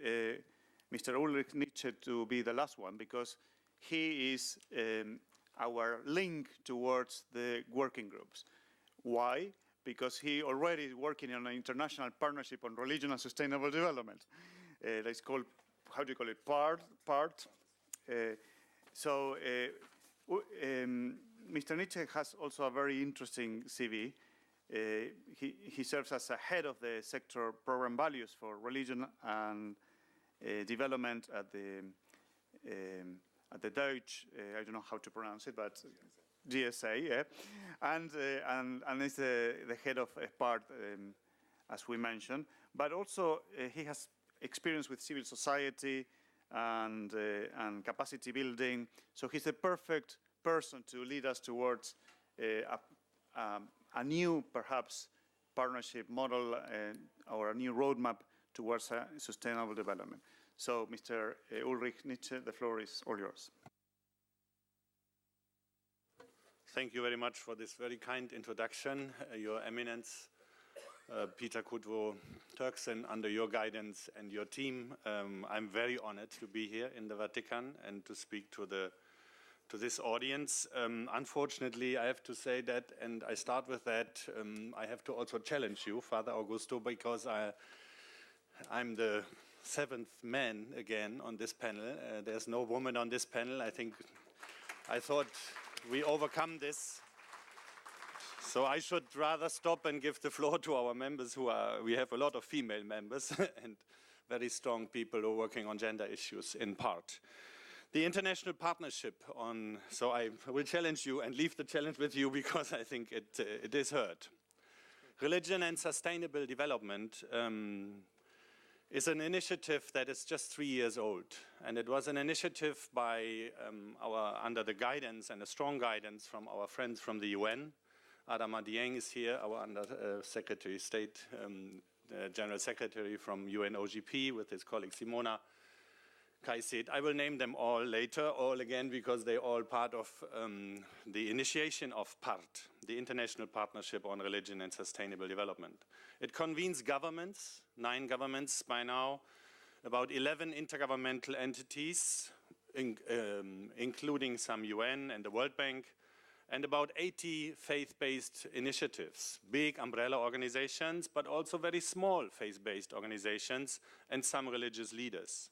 Mr. Ulrich Nietzsche to be the last one, because he is our link towards the working groups. Why? Because he already is working on an international partnership on religion and sustainable development. That's called, how do you call it, PART. Mr. Nietzsche has also a very interesting CV. He serves as a head of the sector program values for religion and development at the Dutch, I don't know how to pronounce it, but GSA, yeah. And is the head of PART, as we mentioned. But also he has experience with civil society and capacity building. So he's the perfect person to lead us towards a new, perhaps, partnership model or a new roadmap towards sustainable development. So, Mr. Ulrich Nietzsche, the floor is all yours. Thank you very much for this very kind introduction, Your Eminence, Peter Kudvo-Turkson, under your guidance and your team. I'm very honored to be here in the Vatican and to speak to this audience. Unfortunately, I have to say that, and I start with that, I have to also challenge you, Father Augusto, because I'm the seventh man again on this panel. There's no woman on this panel. I thought we overcome this. So I should rather stop and give the floor to our members we have a lot of female members and very strong people who are working on gender issues in PART. The international partnership so I will challenge you and leave the challenge with you, because I think it is heard. Religion and sustainable development is an initiative that is just 3 years old. And it was an initiative by under the guidance and a strong guidance from our friends from the UN. Adama Dieng is here, our Under Secretary of State, General Secretary from UNOGP with his colleague Simona Kaisit. I will name them all later, all again, because they're all part of the initiation of PART, the International Partnership on Religion and Sustainable Development. It convenes governments, 9 governments by now, about 11 intergovernmental entities, including some UN and the World Bank, and about 80 faith-based initiatives, big umbrella organizations, but also very small faith-based organizations and some religious leaders.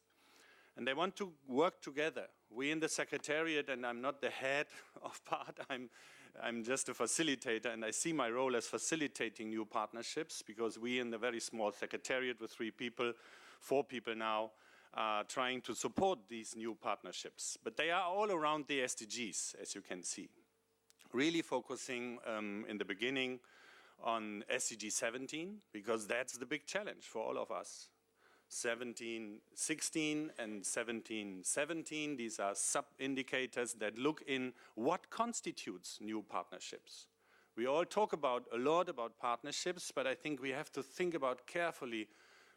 And they want to work together. We in the Secretariat, and I'm not the head of part, I'm just a facilitator, and I see my role as facilitating new partnerships, because we in the very small Secretariat with 3 people, 4 people now, are trying to support these new partnerships. But they are all around the SDGs, as you can see. Really focusing in the beginning on SDG 17, because that's the big challenge for all of us. 1716 and 1717, these are sub-indicators that look in what constitutes new partnerships. We all talk a lot about partnerships, but I think we have to think about carefully,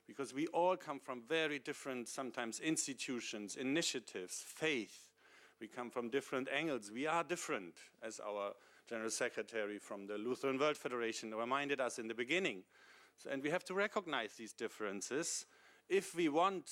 because we all come from very different, sometimes institutions, initiatives, faith. We come from different angles. We are different, as our General Secretary from the Lutheran World Federation reminded us in the beginning. And we have to recognize these differences if we want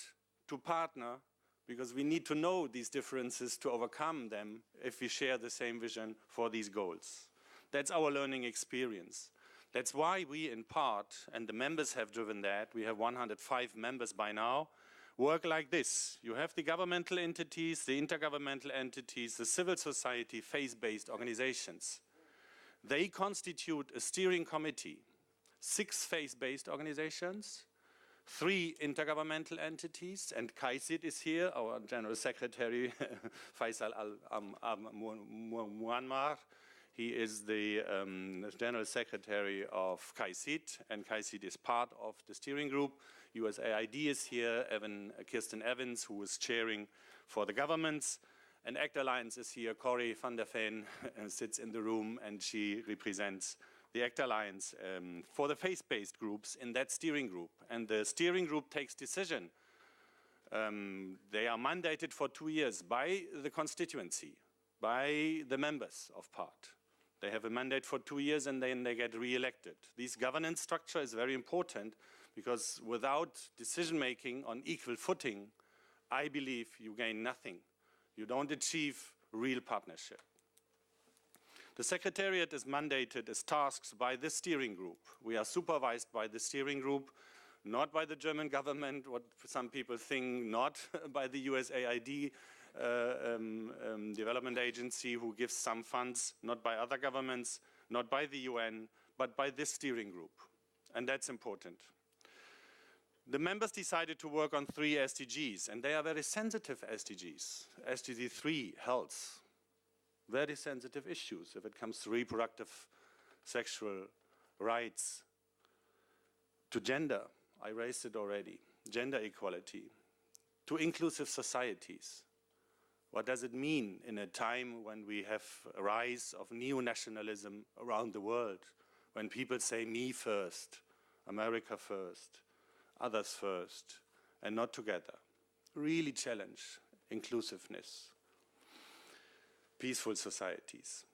to partner, because we need to know these differences to overcome them if we share the same vision for these goals. That's our learning experience. That's why we, in part, and the members have driven that, we have 105 members by now, work like this. You have the governmental entities, the intergovernmental entities, the civil society, faith-based organizations. They constitute a steering committee, 6 faith-based organizations, 3 intergovernmental entities, and Kaisid is here, our General Secretary, Faisal Al-Muammar. He is the General Secretary of Kaisid, and Kaisid is part of the steering group. USAID is here, Kirsten Evans, who is chairing for the governments, and ACT Alliance is here. Corey van der Veen sits in the room, and she represents the ACT Alliance for the faith-based groups in that steering group. And the steering group takes decision. They are mandated for 2 years by the constituency, by the members of part. They have a mandate for 2 years, and then they get re-elected. This governance structure is very important, because without decision-making on equal footing, I believe you gain nothing. You don't achieve real partnership. The Secretariat is mandated as tasks by this steering group. We are supervised by the steering group, not by the German government, what some people think, not by the USAID development agency who gives some funds, not by other governments, not by the UN, but by this steering group. And that's important. The members decided to work on 3 SDGs, and they are very sensitive SDGs. SDG 3, health, very sensitive issues if it comes to reproductive sexual rights. To gender, I raised it already, gender equality. To inclusive societies. What does it mean in a time when we have a rise of neo-nationalism around the world, when people say me first, America first, others first, and not together? Really challenge inclusiveness, peaceful societies.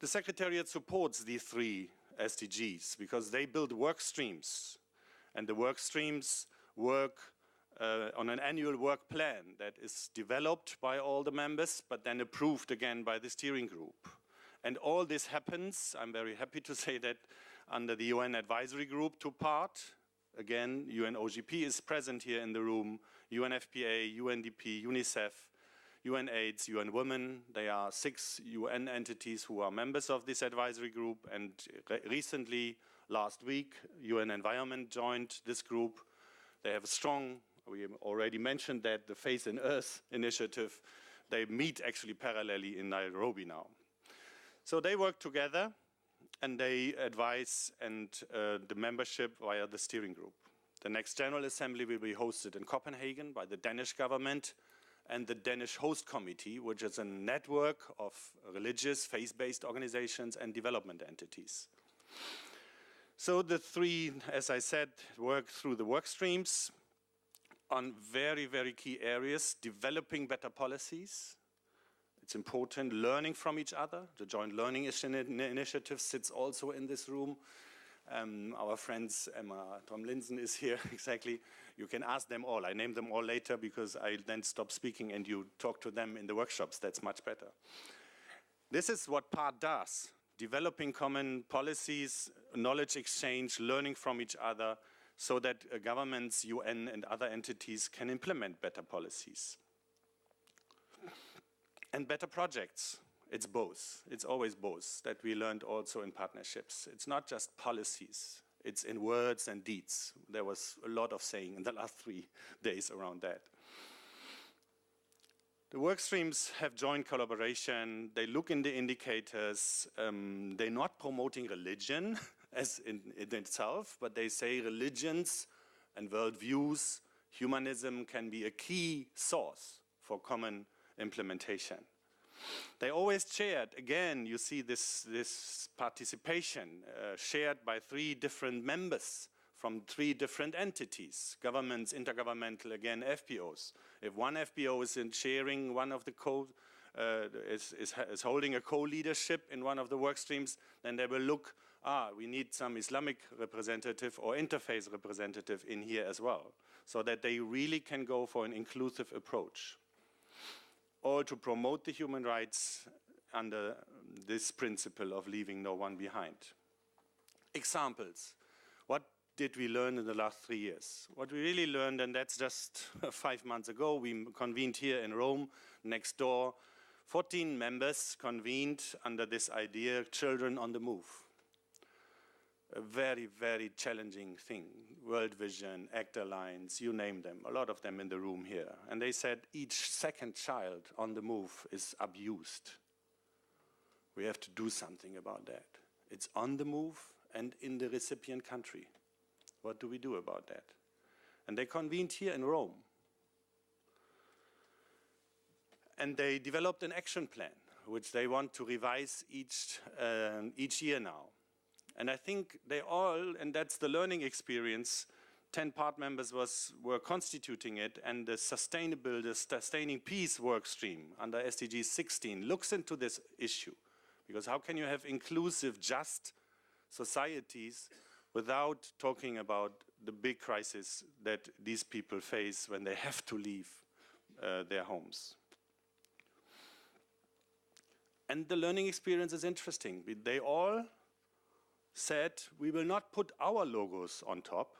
The Secretariat supports these 3 SDGs because they build work streams, and the work streams work on an annual work plan that is developed by all the members, but then approved again by the steering group. And all this happens, I'm very happy to say that, under the UN Advisory Group to part. Again, UNOGP is present here in the room, UNFPA, UNDP, UNICEF, UNAIDS, UN Women. They are 6 UN entities who are members of this advisory group, and recently, last week, UN Environment joined this group. They have a strong, we already mentioned that, the Faith in Earth initiative. They meet actually parallelly in Nairobi now. So they work together, and they advise and the membership via the steering group. The next General Assembly will be hosted in Copenhagen by the Danish government and the Danish Host Committee, which is a network of religious, faith-based organizations and development entities. So the 3, as I said, work through the work streams on very, very key areas, developing better policies. It's important, learning from each other. The Joint Learning Initiative sits also in this room. Our friends, Emma Tomlinson is here, exactly. You can ask them all. I name them all later because I then stop speaking and you talk to them in the workshops. That's much better. This is what PART does, developing common policies, knowledge exchange, learning from each other, so that governments, UN, and other entities can implement better policies. And better projects. It's both. It's always both, that we learned also in partnerships. It's not just policies. It's in words and deeds. There was a lot of saying in the last 3 days around that. The work streams have joint collaboration. They look in the indicators. They're not promoting religion as in itself, but they say religions and worldviews, humanism can be a key source for common implementation. They always shared, again, you see this participation shared by 3 different members from 3 different entities, governments, intergovernmental, again, FPOs. If one FPO is in sharing one of the is holding a co-leadership in one of the work streams, then they will look, we need some Islamic representative or interfaith representative in here as well, so that they really can go for an inclusive approach. All to promote the human rights under this principle of leaving no one behind. Examples. What did we learn in the last 3 years? What we really learned, and that's just 5 months ago, we convened here in Rome, next door. 14 members convened under this idea, Children on the Move. A very, very challenging thing. World Vision, ACT Alliance, you name them, a lot of them in the room here. And they said each second child on the move is abused. We have to do something about that. It's on the move and in the recipient country. What do we do about that? And they convened here in Rome. And they developed an action plan, which they want to revise each year now. And I think they all, and that's the learning experience, 10 part members were constituting it, and the Sustaining Peace work stream under SDG 16 looks into this issue. Because how can you have inclusive, just societies without talking about the big crisis that these people face when they have to leave their homes? And the learning experience is interesting. They all said, we will not put our logos on top,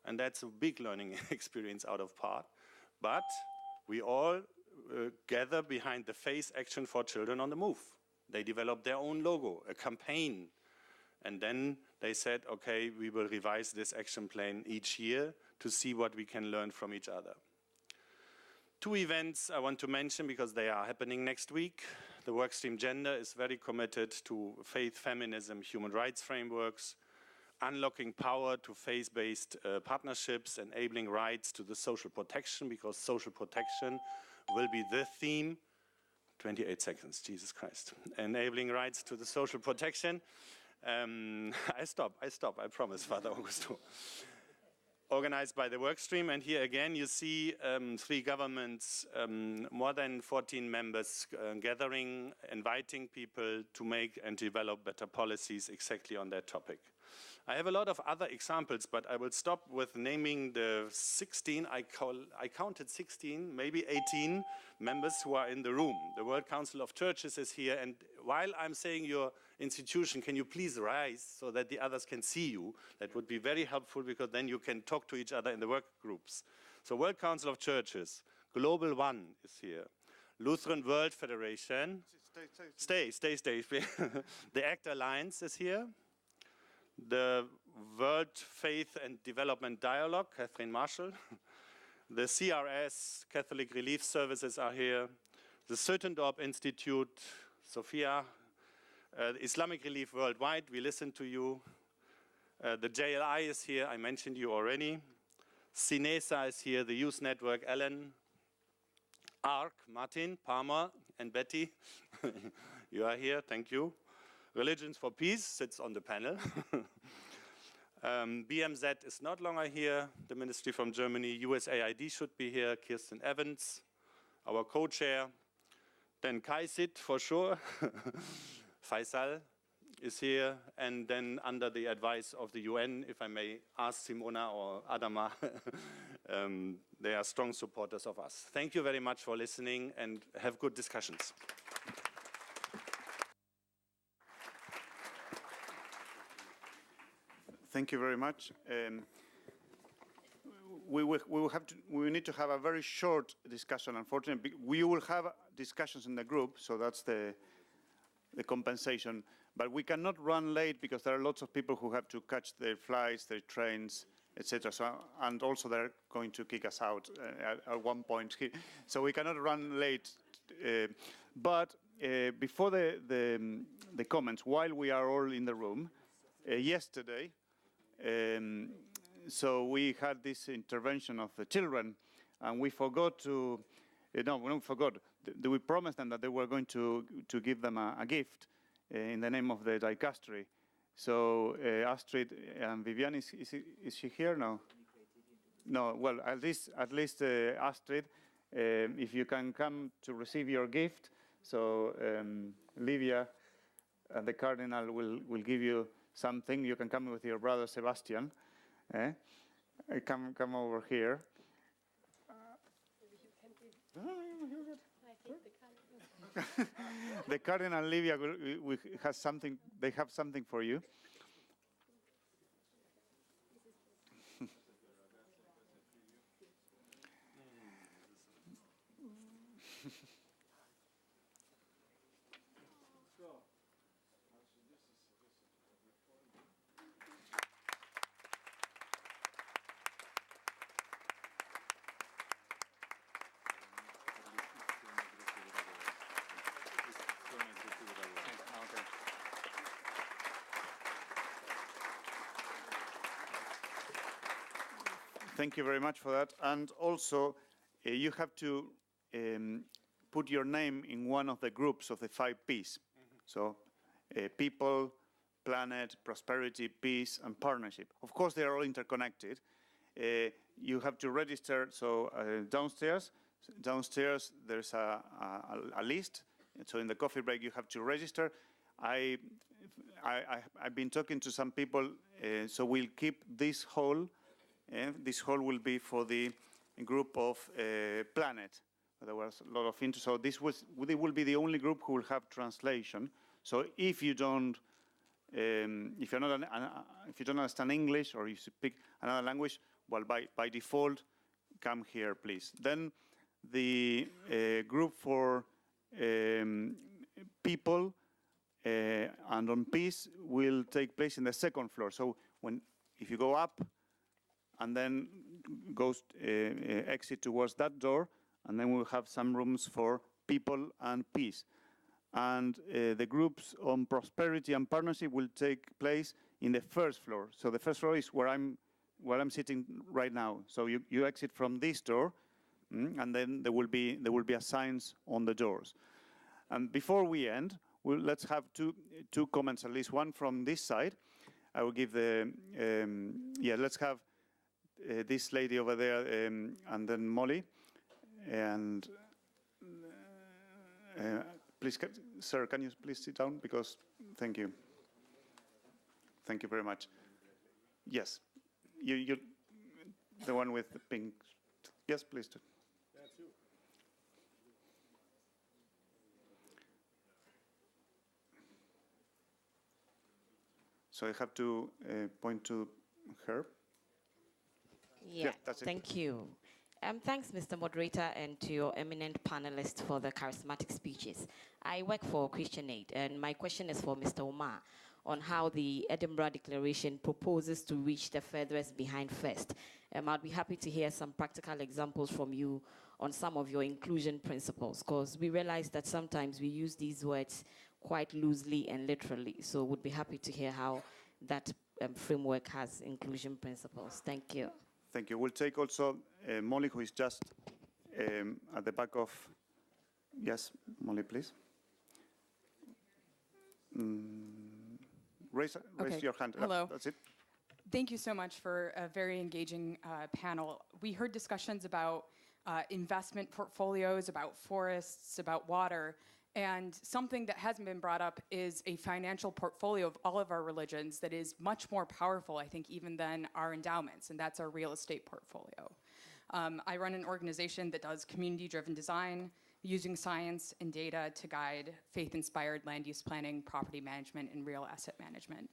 and that's a big learning experience out of PART, but we all gather behind the FACE Action for Children on the Move. They developed their own logo, a campaign, and then they said, okay, we will revise this action plan each year to see what we can learn from each other. 2 events I want to mention because they are happening next week. The workstream Gender is very committed to faith, feminism, human rights frameworks, unlocking power to faith-based partnerships, enabling rights to the social protection, because social protection will be the theme. 28 seconds, Jesus Christ. Enabling rights to the social protection. I stop, I promise, Father Augusto. Organized by the workstream, and here again you see 3 governments, more than 14 members gathering, inviting people to make and develop better policies exactly on that topic. I have a lot of other examples, but I will stop with naming the 16, I counted 16, maybe 18 members who are in the room. The World Council of Churches is here, and while I'm saying your institution, can you please rise so that the others can see you? That would be very helpful, because then you can talk to each other in the work groups. So World Council of Churches, Global One is here. Lutheran World Federation, stay. The ACT Alliance is here. The World Faith and Development Dialogue, Catherine Marshall. The CRS, Catholic Relief Services, are here. The Sötendorp Institute, Sophia. Islamic Relief Worldwide, we listen to you. The JLI is here, I mentioned you already. CINESA is here, the Youth Network, Ellen. ARC, Martin, Palmer, and Betty. You are here, thank you. Religions for Peace sits on the panel. BMZ is not longer here. The ministry from Germany, USAID should be here. Kirsten Evans, our co-chair. Then Kaisit, for sure. Faisal is here. And then under the advice of the UN, if I may ask Simona or Adama, they are strong supporters of us. Thank you very much for listening, and have good discussions. Thank you very much. We will need to have a very short discussion. Unfortunately, we will have discussions in the group, so that's the compensation. But we cannot run late because there are lots of people who have to catch their flights, their trains, etc. So, and also they're going to kick us out at one point. So we cannot run late. But before the comments, while we are all in the room, yesterday, so we had this intervention of the children, and we forgot to, no, we don't forgot. We promised them that they were going to give them a gift in the name of the dicastery. So Astrid and Vivian, is she here? No. No. Well, at least Astrid, if you can come to receive your gift. So Livia and the Cardinal will give you something. You can come with your brother Sebastian. Come over here. The Cardinal Livia has something. They have something for you. Thank you very much for that. And also, you have to put your name in one of the groups of the 5 Ps. So, people, planet, prosperity, peace, and partnership. Of course, they are all interconnected. You have to register. So, downstairs, there's a list. So, in the coffee break, you have to register. I've been talking to some people, so we'll keep this hall. This hall will be for the group of planet. There was a lot of interest. So they will be the only group who will have translation. So if you don't, if you don't understand English or you speak another language, well, by default, come here, please. Then the group for people and on peace will take place in the 2nd floor. So if you go up, and then exit towards that door, and then we'll have some rooms for people and peace. And the groups on prosperity and partnership will take place in the 1st floor. So the 1st floor is where I'm sitting right now. So you exit from this door, and then there will be signs on the doors. And before we end, let's have two comments, at least one from this side. I will give let's have this lady over there, and then Molly. And please, sir, can you please sit down? Because, thank you. Thank you very much. Yes, you the one with the pink. Yes, please do. That's you. So I have to point to her. Yeah, that's it. Thank you. Thanks, Mr. Moderator, and to your eminent panelists for the charismatic speeches. I work for Christian Aid, and my question is for Mr. Omar on how the Edinburgh Declaration proposes to reach the furthest behind first. I'd be happy to hear some practical examples from you on some of your inclusion principles, because we realize that sometimes we use these words quite loosely and literally. So would be happy to hear how that framework has inclusion principles. Thank you. Thank you. We'll take also Molly, who is just at the back of... Yes, Molly, please. Raise your hand. Hello. That's it. Thank you so much for a very engaging panel. We heard discussions about investment portfolios, about forests, about water, and something that hasn't been brought up is a financial portfolio of all of our religions that is much more powerful, I think, even than our endowments, and that's our real estate portfolio. I run an organization that does community-driven design, using science and data to guide faith-inspired land use planning, property management, and real asset management.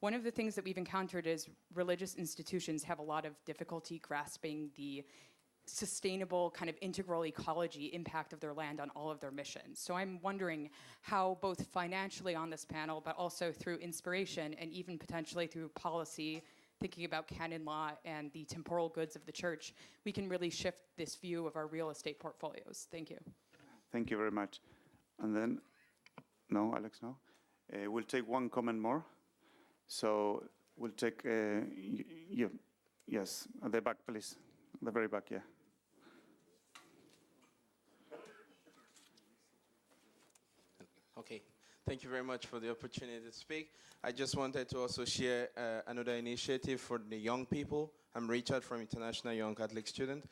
one of the things that we've encountered is religious institutions have a lot of difficulty grasping the sustainable kind of integral ecology impact of their land on all of their missions. So I'm wondering how both financially on this panel, but also through inspiration and even potentially through policy, thinking about canon law and the temporal goods of the church, we can really shift this view of our real estate portfolios. Thank you. Thank you very much. And then, no, Alex, no? We'll take one comment more. So we'll take, yes, at the back, please. The very back, yeah. Okay, thank you very much for the opportunity to speak. I just wanted to also share another initiative for the young people. I'm Richard from International Young Catholic Student.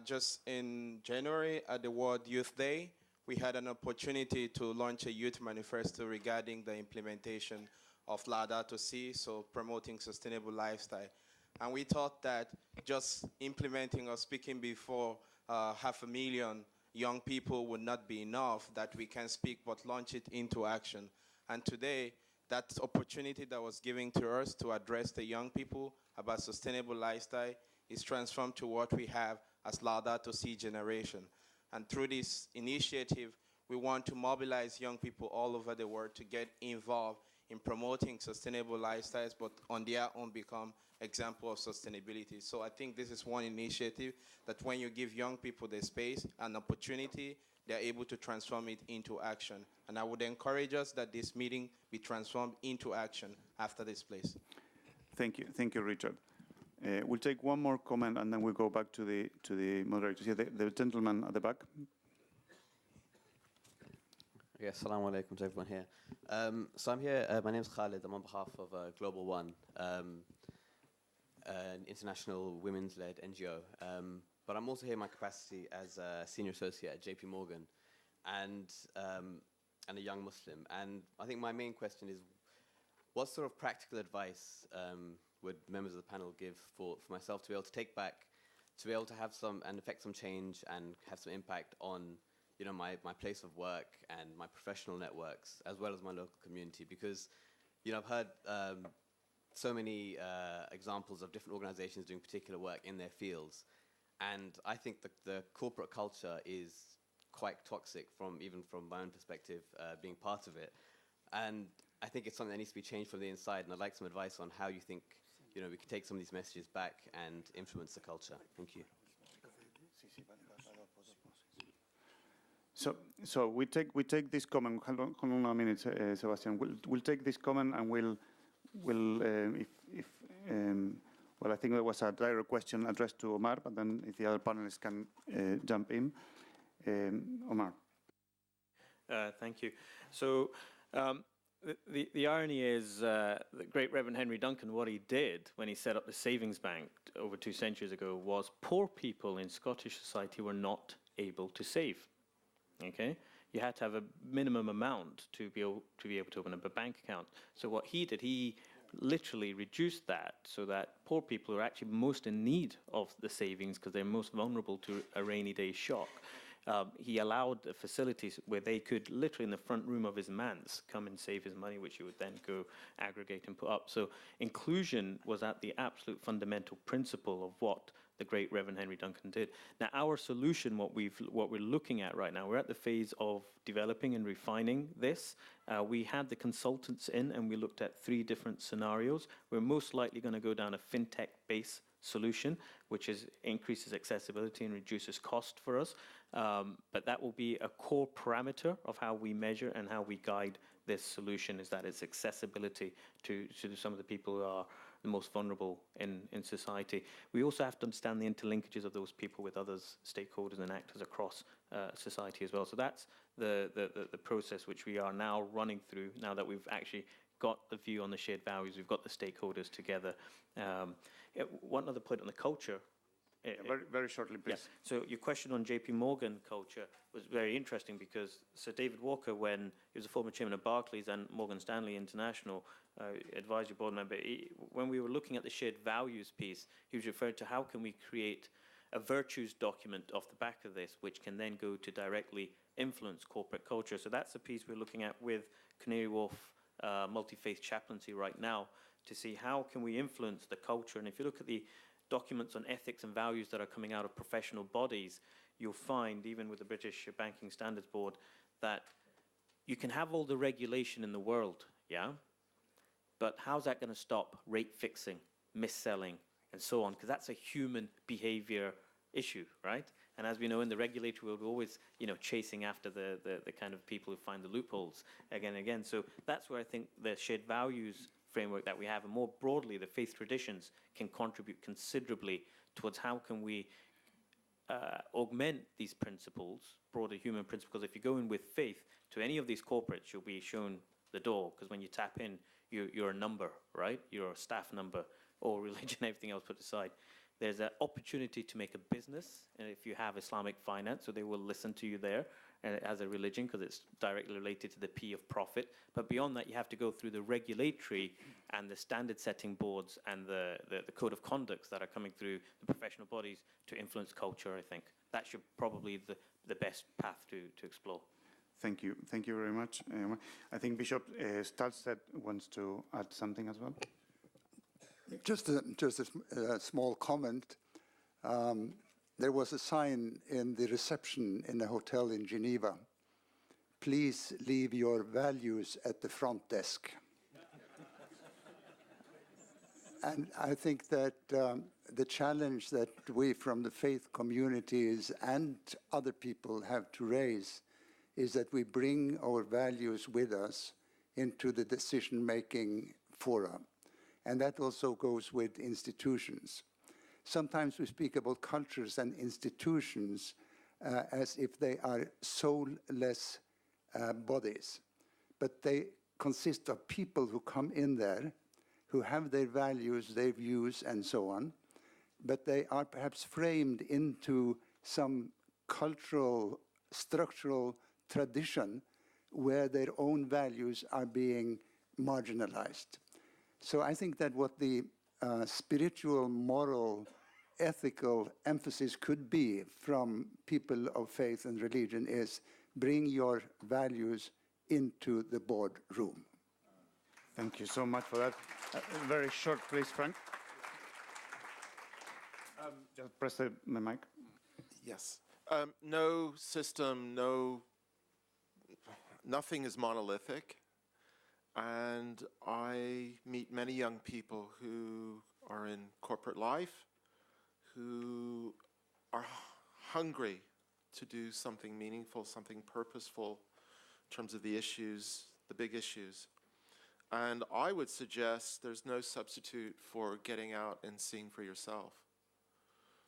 Just in January at the World Youth Day, we had an opportunity to launch a youth manifesto regarding the implementation of Laudato Si, so promoting sustainable lifestyle. And we thought that just implementing or speaking before 500,000 young people would not be enough, that we can speak but launch it into action. And today, that opportunity that was given to us to address the young people about sustainable lifestyle is transformed to what we have as Laudato Si generation. And through this initiative, we want to mobilize young people all over the world to get involved in promoting sustainable lifestyles, but on their own become example of sustainability. So I think this is one initiative that when you give young people the space and opportunity, they're able to transform it into action. And I would encourage us that this meeting be transformed into action after this place. Thank you, Richard. We'll take one more comment and then we'll go back to the moderators. Yeah, the gentleman at the back. Yes, assalamu alaikum to everyone here. So I'm here, my name is Khalid, I'm on behalf of Global One, an international women's-led NGO. But I'm also here in my capacity as a senior associate at JP Morgan and a young Muslim. And I think my main question is, what sort of practical advice would members of the panel give for myself to be able to take back, to be able to have some, and affect some change and have some impact on my place of work and my professional networks, as well as my local community? Because, I've heard so many examples of different organizations doing particular work in their fields. And I think the corporate culture is quite toxic even from my own perspective, being part of it. And I think it's something that needs to be changed from the inside. And I'd like some advice on how you think, we could take some of these messages back and influence the culture. Thank you. So we take this comment. Hold on a minute, Sebastian. We'll take this comment and we'll I think there was a direct question addressed to Omar, but then if the other panelists can jump in. Omar. Thank you. So the irony is that Great Reverend Henry Duncan, what he did when he set up the savings bank over 2 centuries ago was poor people in Scottish society were not able to save. Okay, you had to have a minimum amount to be able to open up a bank account. So what he did, he literally reduced that so that poor people who are actually most in need of the savings because they're most vulnerable to a rainy day shock. He allowed the facilities where they could literally in the front room of his manse come and save his money, which he would then go aggregate and put up. So inclusion was at the absolute fundamental principle of what the great Reverend Henry Duncan did. Now, our solution, what we're looking at right now, we're at the phase of developing and refining this. We had the consultants in, and we looked at 3 different scenarios. We're most likely going to go down a fintech-based solution, which increases accessibility and reduces cost for us. But that will be a core parameter of how we measure and how we guide this solution, is that it's accessibility to some of the people who are the most vulnerable in society. We also have to understand the interlinkages of those people with others, stakeholders and actors across society as well. So that's the process which we are now running through, now that we've actually got the view on the shared values, we've got the stakeholders together. One other point on the culture. Very shortly, please. Yeah. So your question on JP Morgan culture was very interesting because Sir David Walker, when he was a former chairman of Barclays and Morgan Stanley International advisory board member, when we were looking at the shared values piece, he was referring to how can we create a virtues document off the back of this, which can then go to directly influence corporate culture. So that's a piece we're looking at with Canary Wharf Multi-Faith Chaplaincy right now to see how can we influence the culture. And if you look at the documents on ethics and values that are coming out of professional bodies, you'll find, even with the British Banking Standards Board, that you can have all the regulation in the world, yeah? But how's that going to stop rate fixing, mis-selling, and so on? Because that's a human behavior issue, right? And as we know, in the regulatory world, we're always, chasing after the kind of people who find the loopholes again and again. So that's where I think the shared values framework that we have, and more broadly, the faith traditions, can contribute considerably towards how can we augment these principles, broader human principles. If you go in with faith to any of these corporates, you'll be shown the door, because when you tap in, you're a number, right? You're a staff number, or religion, everything else put aside. There's an opportunity to make a business, and if you have Islamic finance, so they will listen to you there as a religion, because it's directly related to the P of profit. But beyond that, you have to go through the regulatory and the standard setting boards and the code of conducts that are coming through the professional bodies to influence culture, I think. That should probably be the best path to explore. Thank you. Thank you very much. I think Bishop Stalstedt wants to add something as well. Just a small comment. There was a sign in the reception in a hotel in Geneva. Please leave your values at the front desk. And I think that the challenge that we from the faith communities and other people have to raise is that we bring our values with us into the decision-making fora. And that also goes with institutions. Sometimes we speak about cultures and institutions as if they are soulless bodies. But they consist of people who come in there, who have their values, their views, and so on. But they are perhaps framed into some cultural, structural tradition where their own values are being marginalized. So I think that what the spiritual, moral, ethical emphasis could be from people of faith and religion is bring your values into the boardroom. Thank you so much for that. Very short, please, Frank. Just press the mic. Yes. No system, nothing is monolithic. And I meet many young people who are in corporate life, who are hungry to do something meaningful, something purposeful in terms of the issues, the big issues. And I would suggest there's no substitute for getting out and seeing for yourself.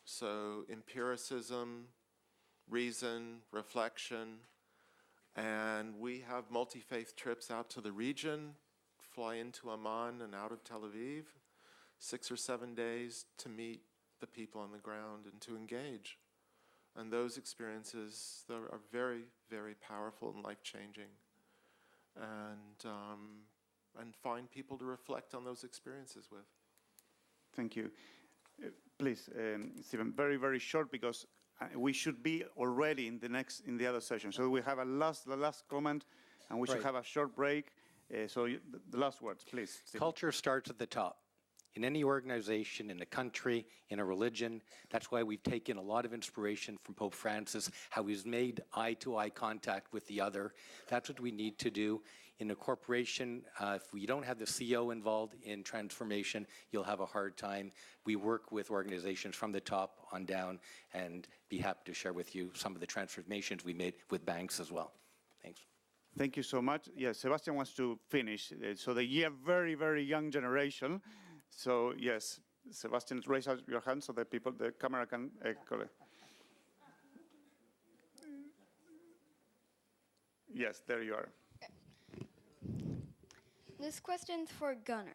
So empiricism, reason, reflection. And we have multi-faith trips out to the region, fly into Amman and out of Tel Aviv, 6 or 7 days to meet the people on the ground and to engage. And those experiences are very, very powerful and life-changing. And find people to reflect on those experiences with. Thank you. Please, Stephen, very, very short, because we should be already in the other session. So we have the last comment, and we should have a short break. The last words, please. Stephen. Culture starts at the top. In any organization, in a country, in a religion, that's why we've taken a lot of inspiration from Pope Francis, how he's made eye-to-eye contact with the other. That's what we need to do. In a corporation, if we don't have the CEO involved in transformation, you'll have a hard time. We work with organizations from the top on down, and be happy to share with you some of the transformations we made with banks as well. Thanks. Thank you so much. Yes, Sebastian wants to finish. So the very, very young generation. So yes, Sebastian, raise your hand so that the camera can collect. Yes, there you are. This question's for Gunnar.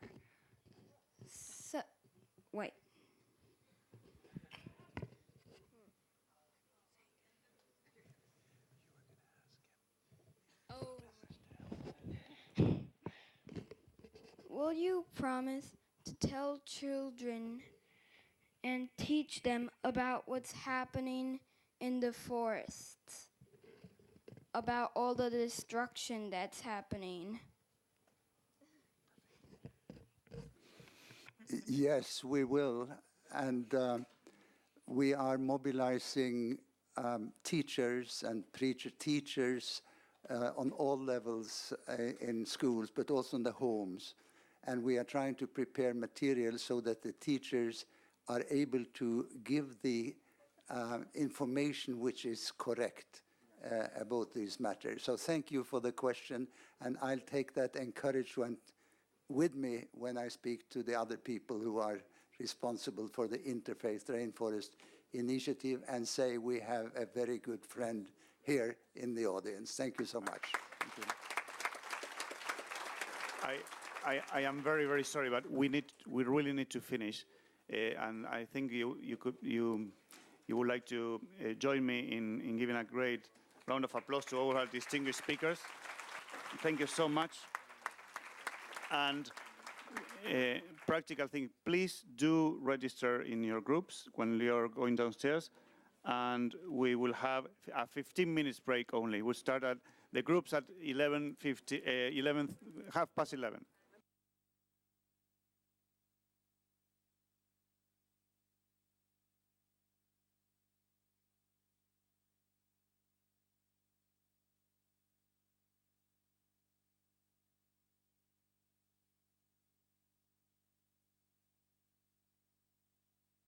So, wait. Oh. Will you promise to tell children and teach them about what's happening in the forests? About all the destruction that's happening? Yes, we will. And we are mobilizing teachers and teachers on all levels in schools, but also in the homes. And we are trying to prepare material so that the teachers are able to give the information which is correct about these matters. So thank you for the question, and I'll take that encouragement with me when I speak to the other people who are responsible for the Interfaith Rainforest Initiative and say we have a very good friend here in the audience. Thank you so much. Thank you. I am very, very sorry, but we really need to finish. And I think you would like to join me in giving a great round of applause to all our distinguished speakers. Thank you so much. And practical thing, please do register in your groups when you're going downstairs, and we will have a 15 minutes break only. We'll start at the groups at 11:50, 11, half past 11.